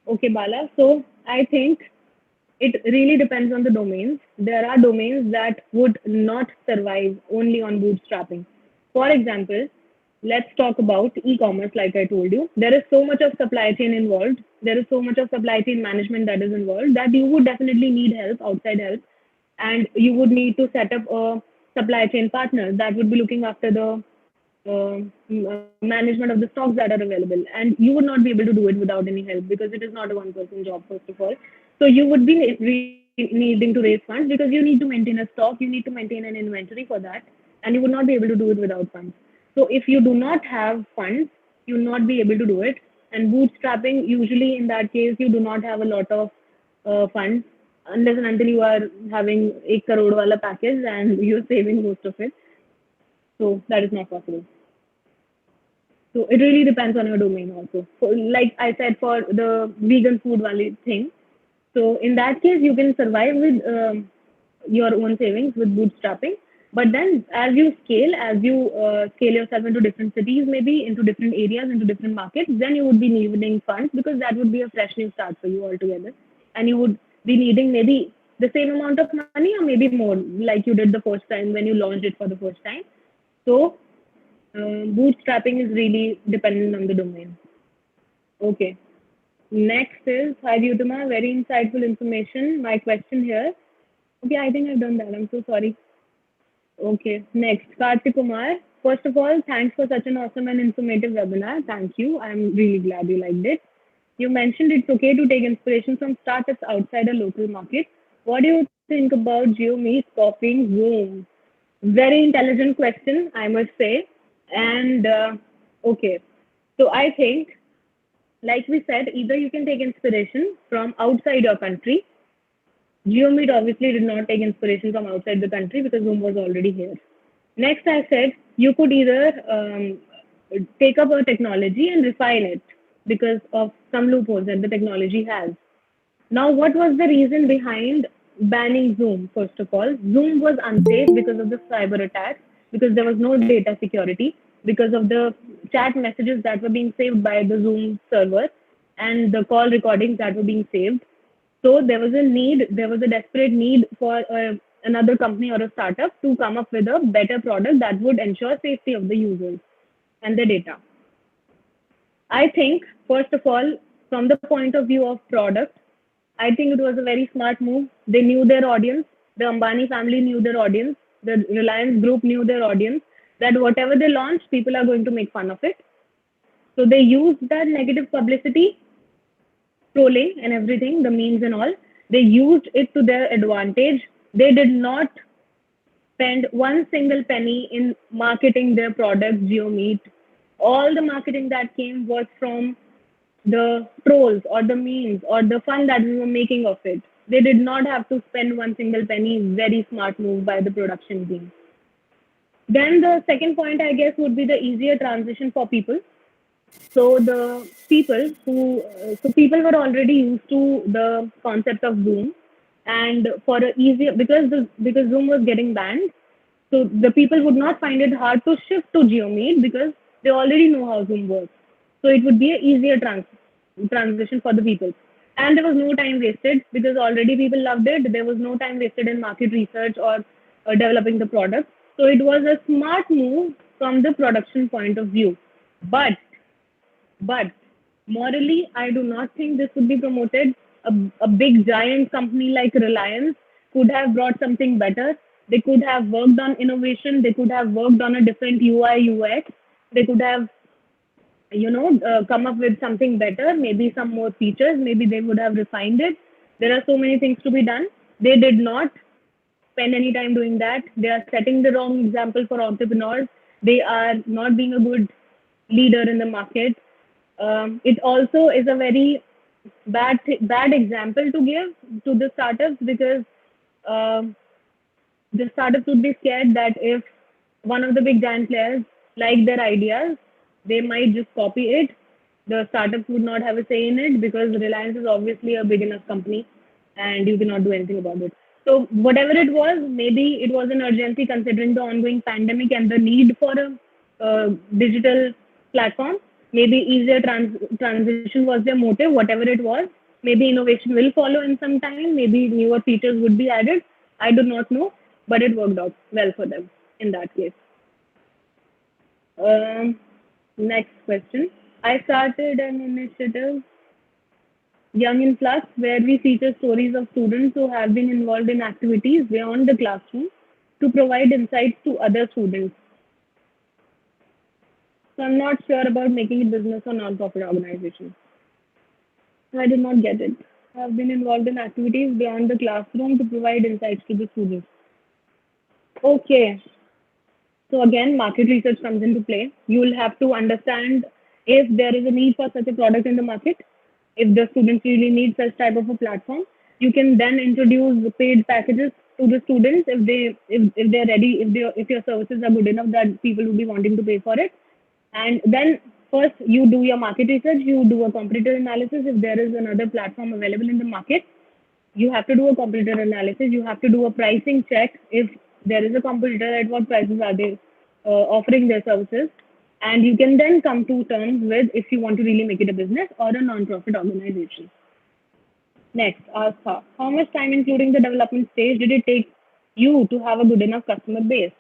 Okay, Bala. So I think it really depends on the domains. There are domains that would not survive only on bootstrapping. For example, let's talk about e-commerce, like I told you. There is so much of supply chain involved. There is so much of supply chain management that is involved that you would definitely need help, outside help. And you would need to set up a supply chain partner that would be looking after the management of the stocks that are available, and you would not be able to do it without any help because it is not a one person job, first of all. So you would be needing to raise funds because you need to maintain a stock, you need to maintain an inventory for that, and you would not be able to do it without funds. So if you do not have funds, you will not be able to do it. And bootstrapping, usually in that case, you do not have a lot of funds unless and until you are having a crore wala package and you're saving most of it. So that is not possible. So it really depends on your domain also. So like I said, for the vegan food value thing, so in that case, you can survive with your own savings with bootstrapping. But then as you scale yourself into different cities, maybe into different areas, into different markets, then you would be needing funds because that would be a fresh new start for you altogether. And you would be needing maybe the same amount of money or maybe more, like you did the first time when you launched it for the first time. So bootstrapping is really dependent on the domain. Okay. Next is, hi Dyutima, very insightful information. My question here. Okay, I think I've done that. I'm so sorry. Okay. Next, Kartik Kumar. First of all, thanks for such an awesome and informative webinar. Thank you. I'm really glad you liked it. You mentioned it's okay to take inspiration from startups outside a local market. What do you think about GeoMe's copying Zoom? Very intelligent question, I must say. And okay, so I think, like we said, either you can take inspiration from outside your country. GeoMeet obviously did not take inspiration from outside the country because Zoom was already here. Next, I said you could either take up a technology and refine it because of some loopholes that the technology has. Now, what was the reason behind banning Zoom? First of all, Zoom was unsafe because of the cyber attacks, because there was no data security, because of the chat messages that were being saved by the Zoom server and the call recordings that were being saved. So there was a desperate need for another company or a startup to come up with a better product that would ensure safety of the users and the data. I think, first of all, from the point of view of product, I think it was a very smart move. They knew their audience. The Ambani family knew their audience. The Reliance group knew their audience. That whatever they launch, people are going to make fun of it. So they used that negative publicity, trolling and everything, the memes and all. They used it to their advantage. They did not spend one single penny in marketing their product, GeoMeet. All the marketing that came was from the trolls or the memes or the fun that we were making of it. They did not have to spend one single penny. Very smart move by the production team. Then the second point, I guess, would be the easier transition for people. So people were already used to the concept of Zoom, and for a easier because Zoom was getting banned, so the people would not find it hard to shift to GeoMeet because they already know how Zoom works. So it would be an easier transition for the people. And there was no time wasted because already people loved it. There was no time wasted in market research or developing the product. So it was a smart move from the production point of view. But but morally, I do not think this would be promoted. A big giant company like Reliance could have brought something better. They could have worked on innovation. They could have worked on a different UI UX. They could have, come up with something better, maybe some more features. Maybe they would have refined it. There are so many things to be done. They did not spend any time doing that. They are setting the wrong example for entrepreneurs. They are not being a good leader in the market. It also is a very bad example to give to the startups because um the startups would be scared that if one of the big giant players like their ideas, they might just copy it. The startups would not have a say in it because Reliance is obviously a big enough company and you cannot do anything about it. So whatever it was, maybe it was an urgency considering the ongoing pandemic and the need for a digital platform. Maybe easier transition was their motive, whatever it was. Maybe innovation will follow in some time. Maybe newer features would be added. I do not know, but it worked out well for them in that case. Um, Next question. I started an initiative, Young in Plus, where we feature stories of students who have been involved in activities beyond the classroom to provide insights to other students. So I'm not sure about making it business or non-profit organization. I did not get it. Have been involved in activities beyond the classroom to provide insights to the students. Okay. So again, market research comes into play. You will have to understand if there is a need for such a product in the market, if the students really need such type of a platform. You can then introduce the paid packages to the students if they're ready, if your services are good enough that people will be wanting to pay for it. And then first you do your market research, you do a competitor analysis. If there is another platform available in the market, you have to do a competitor analysis. You have to do a pricing check. If there is a competitor, at what prices are they offering their services? And you can then come to terms with if you want to really make it a business or a non-profit organization. Next, ask her, how much time, including the development stage, did it take you to have a good enough customer base?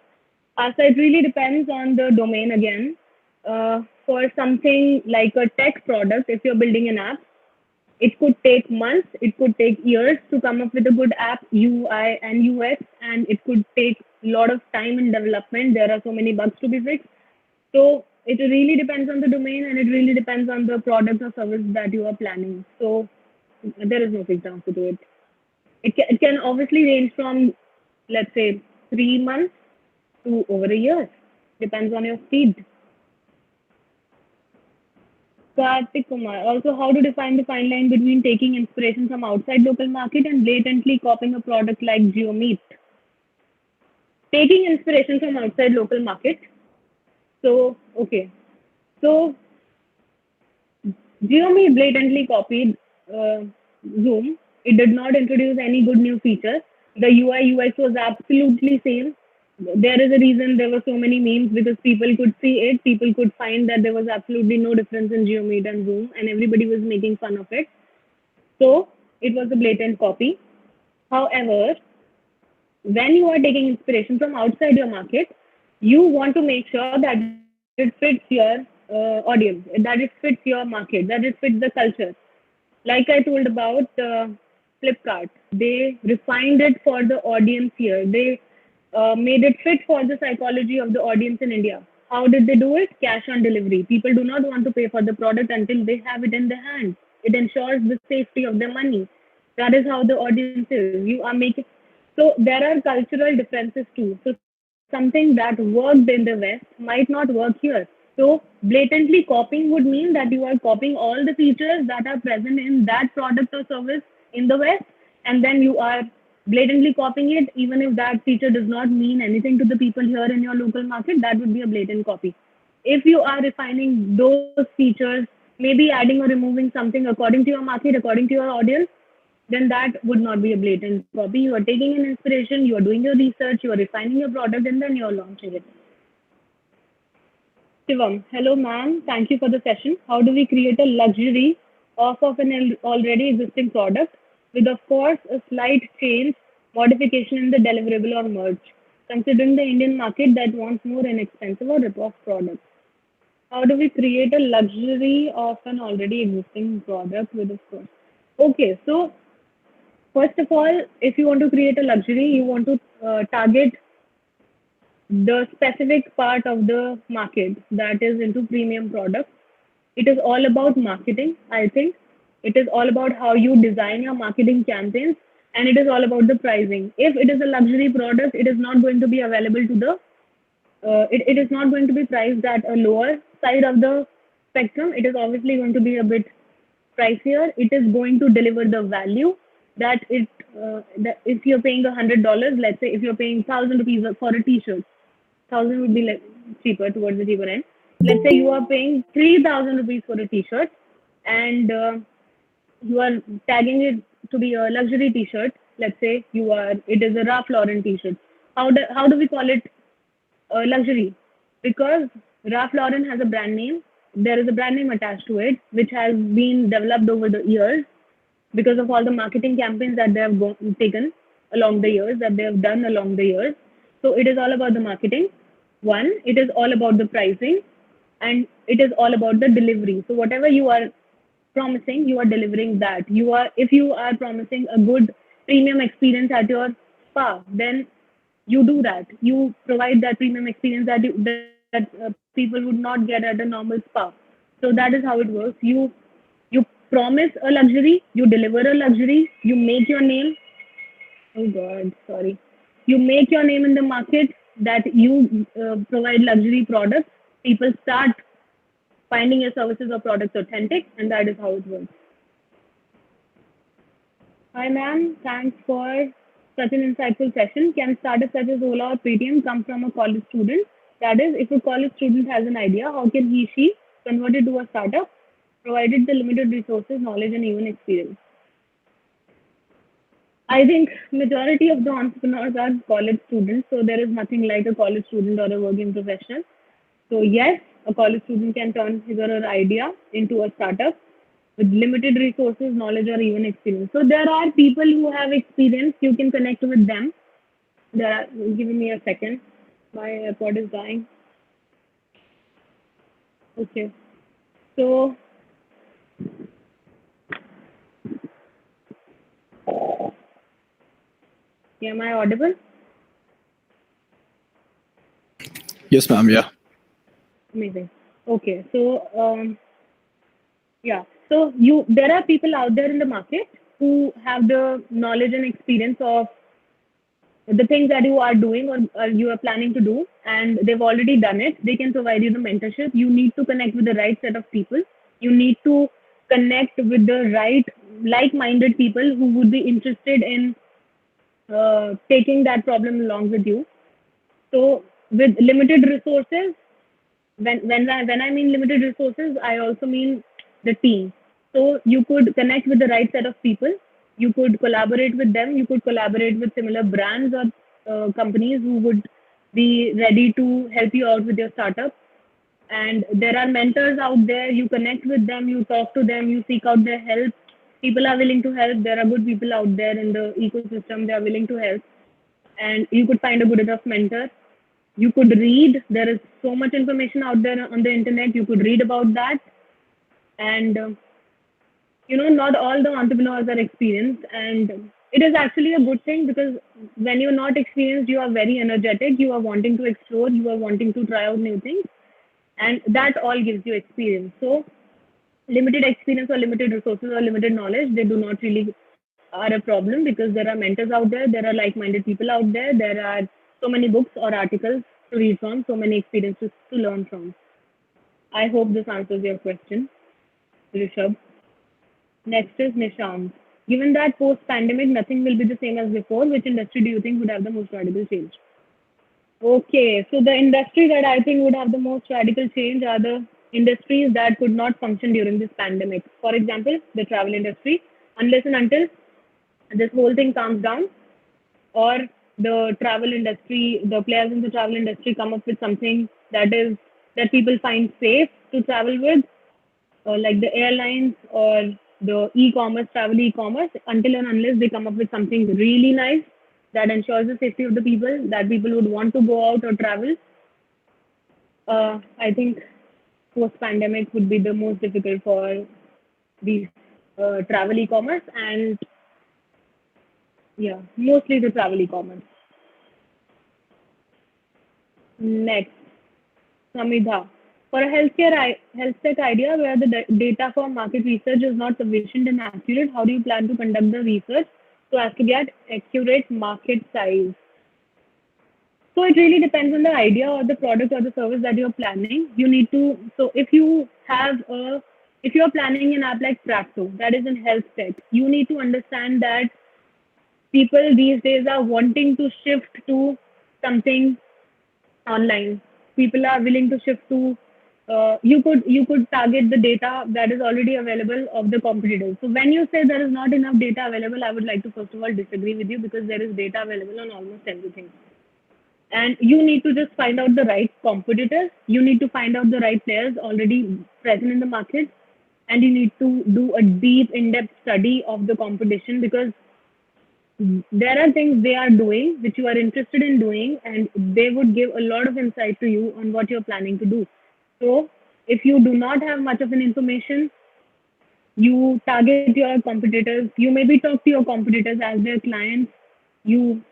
So it really depends on the domain again. For something like a tech product, if you're building an app, it could take months, it could take years to come up with a good app UI and UX, and it could take a lot of time in development. There are so many bugs to be fixed. So it really depends on the domain and it really depends on the product or service that you are planning. So there is no fixed answer to it. It can obviously range from, let's say, 3 months to over a year. Depends on your speed. Kartik Kumar. Also, how to define the fine line between taking inspiration from outside local market and blatantly copying a product like GeoMeet. Taking inspiration from outside local market. So, okay. So, GeoMeet blatantly copied uh, Zoom. It did not introduce any good new features. The UI UX was absolutely same. There is a reason there were so many memes because people could see it. People could find that there was absolutely no difference in GeoMeet and Zoom, and everybody was making fun of it. So it was a blatant copy. However, when you are taking inspiration from outside your market, you want to make sure that it fits your audience, that it fits your market, that it fits the culture. Like I told about Flipkart, they refined it for the audience here. They made it fit for the psychology of the audience in India. How did they do it? Cash on delivery. People do not want to pay for the product until they have it in their hands. It ensures the safety of their money. That is how the audience is. You are making, so there are cultural differences too. So something that worked in the West might not work here. So blatantly copying would mean that you are copying all the features that are present in that product or service in the West, and then you are blatantly copying it, even if that feature does not mean anything to the people here in your local market, that would be a blatant copy. If you are refining those features, maybe adding or removing something according to your market, according to your audience, then that would not be a blatant copy. You are taking an inspiration, you are doing your research, you are refining your product, and then you're launching it. Shivam, hello ma'am. Thank you for the session. How do we create a luxury off of an already existing product with, of course, a slight change, modification in the deliverable or merch, considering the Indian market that wants more inexpensive or rip-off products? How do we create a luxury of an already existing product with, of course? Okay, so first of all, if you want to create a luxury, you want to target the specific part of the market that is into premium products. It is all about marketing, I think. It is all about how you design your marketing campaigns, and it is all about the pricing. If it is a luxury product, it is not going to be available to the it is not going to be priced at a lower side of the spectrum. It is obviously going to be a bit pricier. It is going to deliver the value that if you're paying $100, let's say if you're paying 1,000 rupees for a t-shirt, 1,000 would be like cheaper towards the cheaper end. Let's say you are paying 3,000 rupees for a t-shirt, and you are tagging it to be a luxury t-shirt. Let's say it is a Ralph Lauren t-shirt. How do we call it luxury? Because Ralph Lauren has a brand name. There is a brand name attached to it, which has been developed over the years because of all the marketing campaigns that they have taken along the years, that they have done along the years. So it is all about the marketing. One, it is all about the pricing, and it is all about the delivery. So whatever you are promising, you are delivering that. If you are promising a good premium experience at your spa, then you do that. You provide that premium experience that people would not get at a normal spa. So that is how it works. You promise a luxury, you deliver a luxury, you make your name. Oh God, sorry. You make your name in the market that you provide luxury products. People start finding your services or products authentic, and that is how it works. Hi, ma'am. Thanks for such an insightful session. Can startups such as Ola or Paytm come from a college student? That is, if a college student has an idea, how can she convert it to a startup, provided the limited resources, knowledge, and even experience? I think majority of the entrepreneurs are college students, so there is nothing like a college student or a working professional. So yes, a college student can turn his or her idea into a startup with limited resources, knowledge, or even experience. So there are people who have experience. You can connect with them. Give me a second. My AirPod is dying. Okay. So am I audible? Yes, ma'am. Yeah. Amazing. Okay. So yeah. So there are people out there in the market who have the knowledge and experience of the things that you are doing or you are planning to do, and they've already done it. They can provide you the mentorship. You need to connect with the right set of people. You need to connect with the right like-minded people who would be interested in taking that problem along with you. So with limited resources, when I mean limited resources, I also mean the team. So you could connect with the right set of people. You could collaborate with them. You could collaborate with similar brands or companies who would be ready to help you out with your startup. And there are mentors out there. You connect with them. You talk to them. You seek out their help. People are willing to help. There are good people out there in the ecosystem. They are willing to help, and you could find a good enough mentor. You could read. There is so much information out there on the internet. You could read about that. And not all the entrepreneurs are experienced, and it is actually a good thing, because when you're not experienced, you are very energetic. You are wanting to explore. You are wanting to try out new things. and that all gives you experience. So limited experience or limited resources or limited knowledge, they do not really are a problem, because there are mentors out there are like-minded people out there are so many books or articles to read from, so many experiences to learn from. I hope this answers your question, Rishabh. Next is Nishant. Given that post-pandemic nothing will be the same as before, which industry do you think would have the most radical change? Okay, so the industry that I think would have the most radical change are the industries that could not function during this pandemic. For example, the travel industry, unless and until this whole thing calms down, or the travel industry, the players in the travel industry come up with something that people find safe to travel with, like the airlines or the e-commerce, travel e-commerce, until and unless they come up with something really nice that ensures the safety of the people, that people would want to go out or travel. I think post-pandemic would be the most difficult for these travel e-commerce, and yeah, mostly the travel e-commerce. Next, Samidha. For a health tech idea where the data for market research is not sufficient and accurate, how do you plan to conduct the research so as to get accurate market size? So it really depends on the idea or the product or the service that you're planning. You need to, so if you're planning an app like Practo that is in health tech, you need to understand that people these days are wanting to shift to something online. People are willing to shift to, you could target the data that is already available of the competitors. So when you say there is not enough data available, I would like to first of all disagree with you, because there is data available on almost everything. And you need to just find out the right competitors. You need to find out the right players already present in the market, and you need to do a deep, in-depth study of the competition, because there are things they are doing which you are interested in doing, and they would give a lot of insight to you on what you're planning to do. So if you do not have much of an information, you target your competitors. You maybe talk to your competitors as their clients. You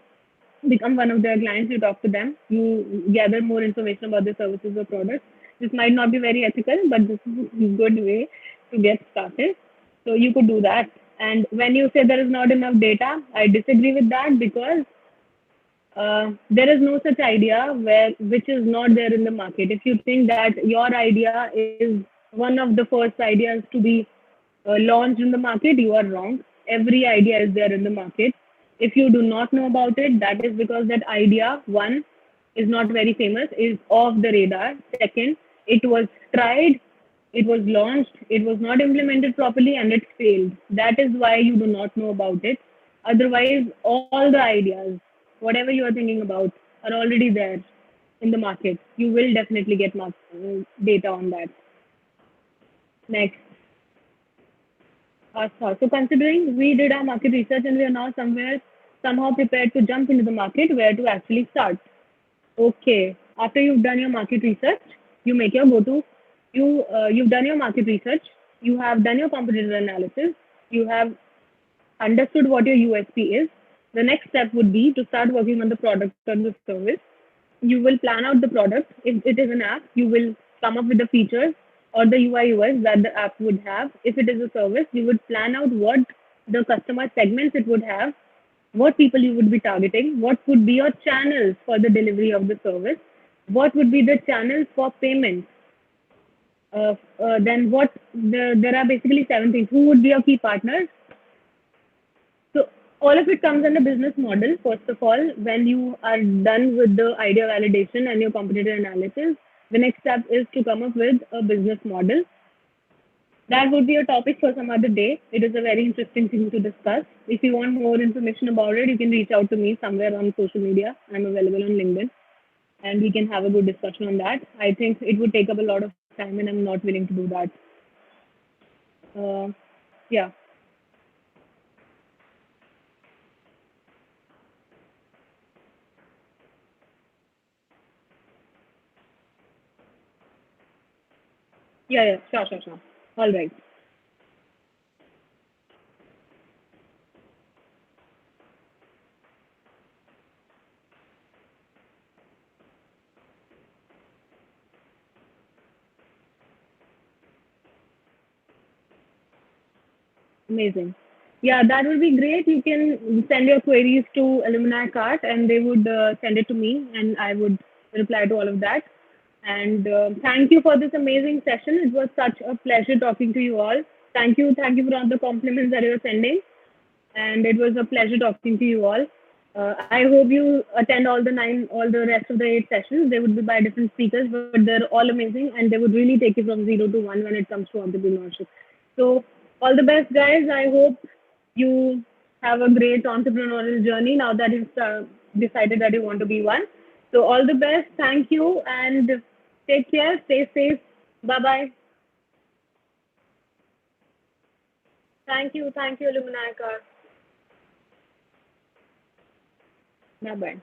become one of their clients, you talk to them, you gather more information about their services or products. This might not be very ethical, but this is a good way to get started. So you could do that. And when you say there is not enough data, I disagree with that, because there is no such idea which is not there in the market. If you think that your idea is one of the first ideas to be launched in the market, you are wrong. Every idea is there in the market. If you do not know about it, that is because that idea, one, is not very famous, is off the radar. Second, it was tried, it was launched, it was not implemented properly, and it failed. That is why you do not know about it. Otherwise, all the ideas, whatever you are thinking about, are already there in the market. You will definitely get data on that. Next, Astha. So considering we did our market research and we are now somehow prepared to jump into the market, where to actually start? Okay. After you've done your market research, you make your go-to. You've done your market research. You have done your competitor analysis. You have understood what your USP is. The next step would be to start working on the product or the service. You will plan out the product. If it is an app, you will come up with the features or the UI UX that the app would have. If it is a service, you would plan out what the customer segments it would have, what people you would be targeting, what would be your channels for the delivery of the service, what would be the channels for payment. Then there are basically 7 things. Who would be your key partners? So all of it comes under business model. First of all, when you are done with the idea validation and your competitor analysis, the next step is to come up with a business model. That would be a topic for some other day. It is a very interesting thing to discuss. If you want more information about it, you can reach out to me somewhere on social media. I'm available on LinkedIn, and we can have a good discussion on that. I think it would take up a lot of time, and I'm not willing to do that. Yeah. Yeah, sure. All right. Amazing. Yeah, that would be great. You can send your queries to AlumniKart and they would send it to me and I would reply to all of that. And thank you for this amazing session. It was such a pleasure talking to you all. Thank you for all the compliments that you were sending. And it was a pleasure talking to you all. I hope you attend all the rest of the 8 sessions. They would be by different speakers, but they're all amazing and they would really take you from 0 to 1 when it comes to entrepreneurship. So, all the best, guys. I hope you have a great entrepreneurial journey now that you've decided that you want to be one. So, all the best. Thank you and take care. Stay safe. Bye bye. Thank you. Thank you, Luminaka. Bye bye.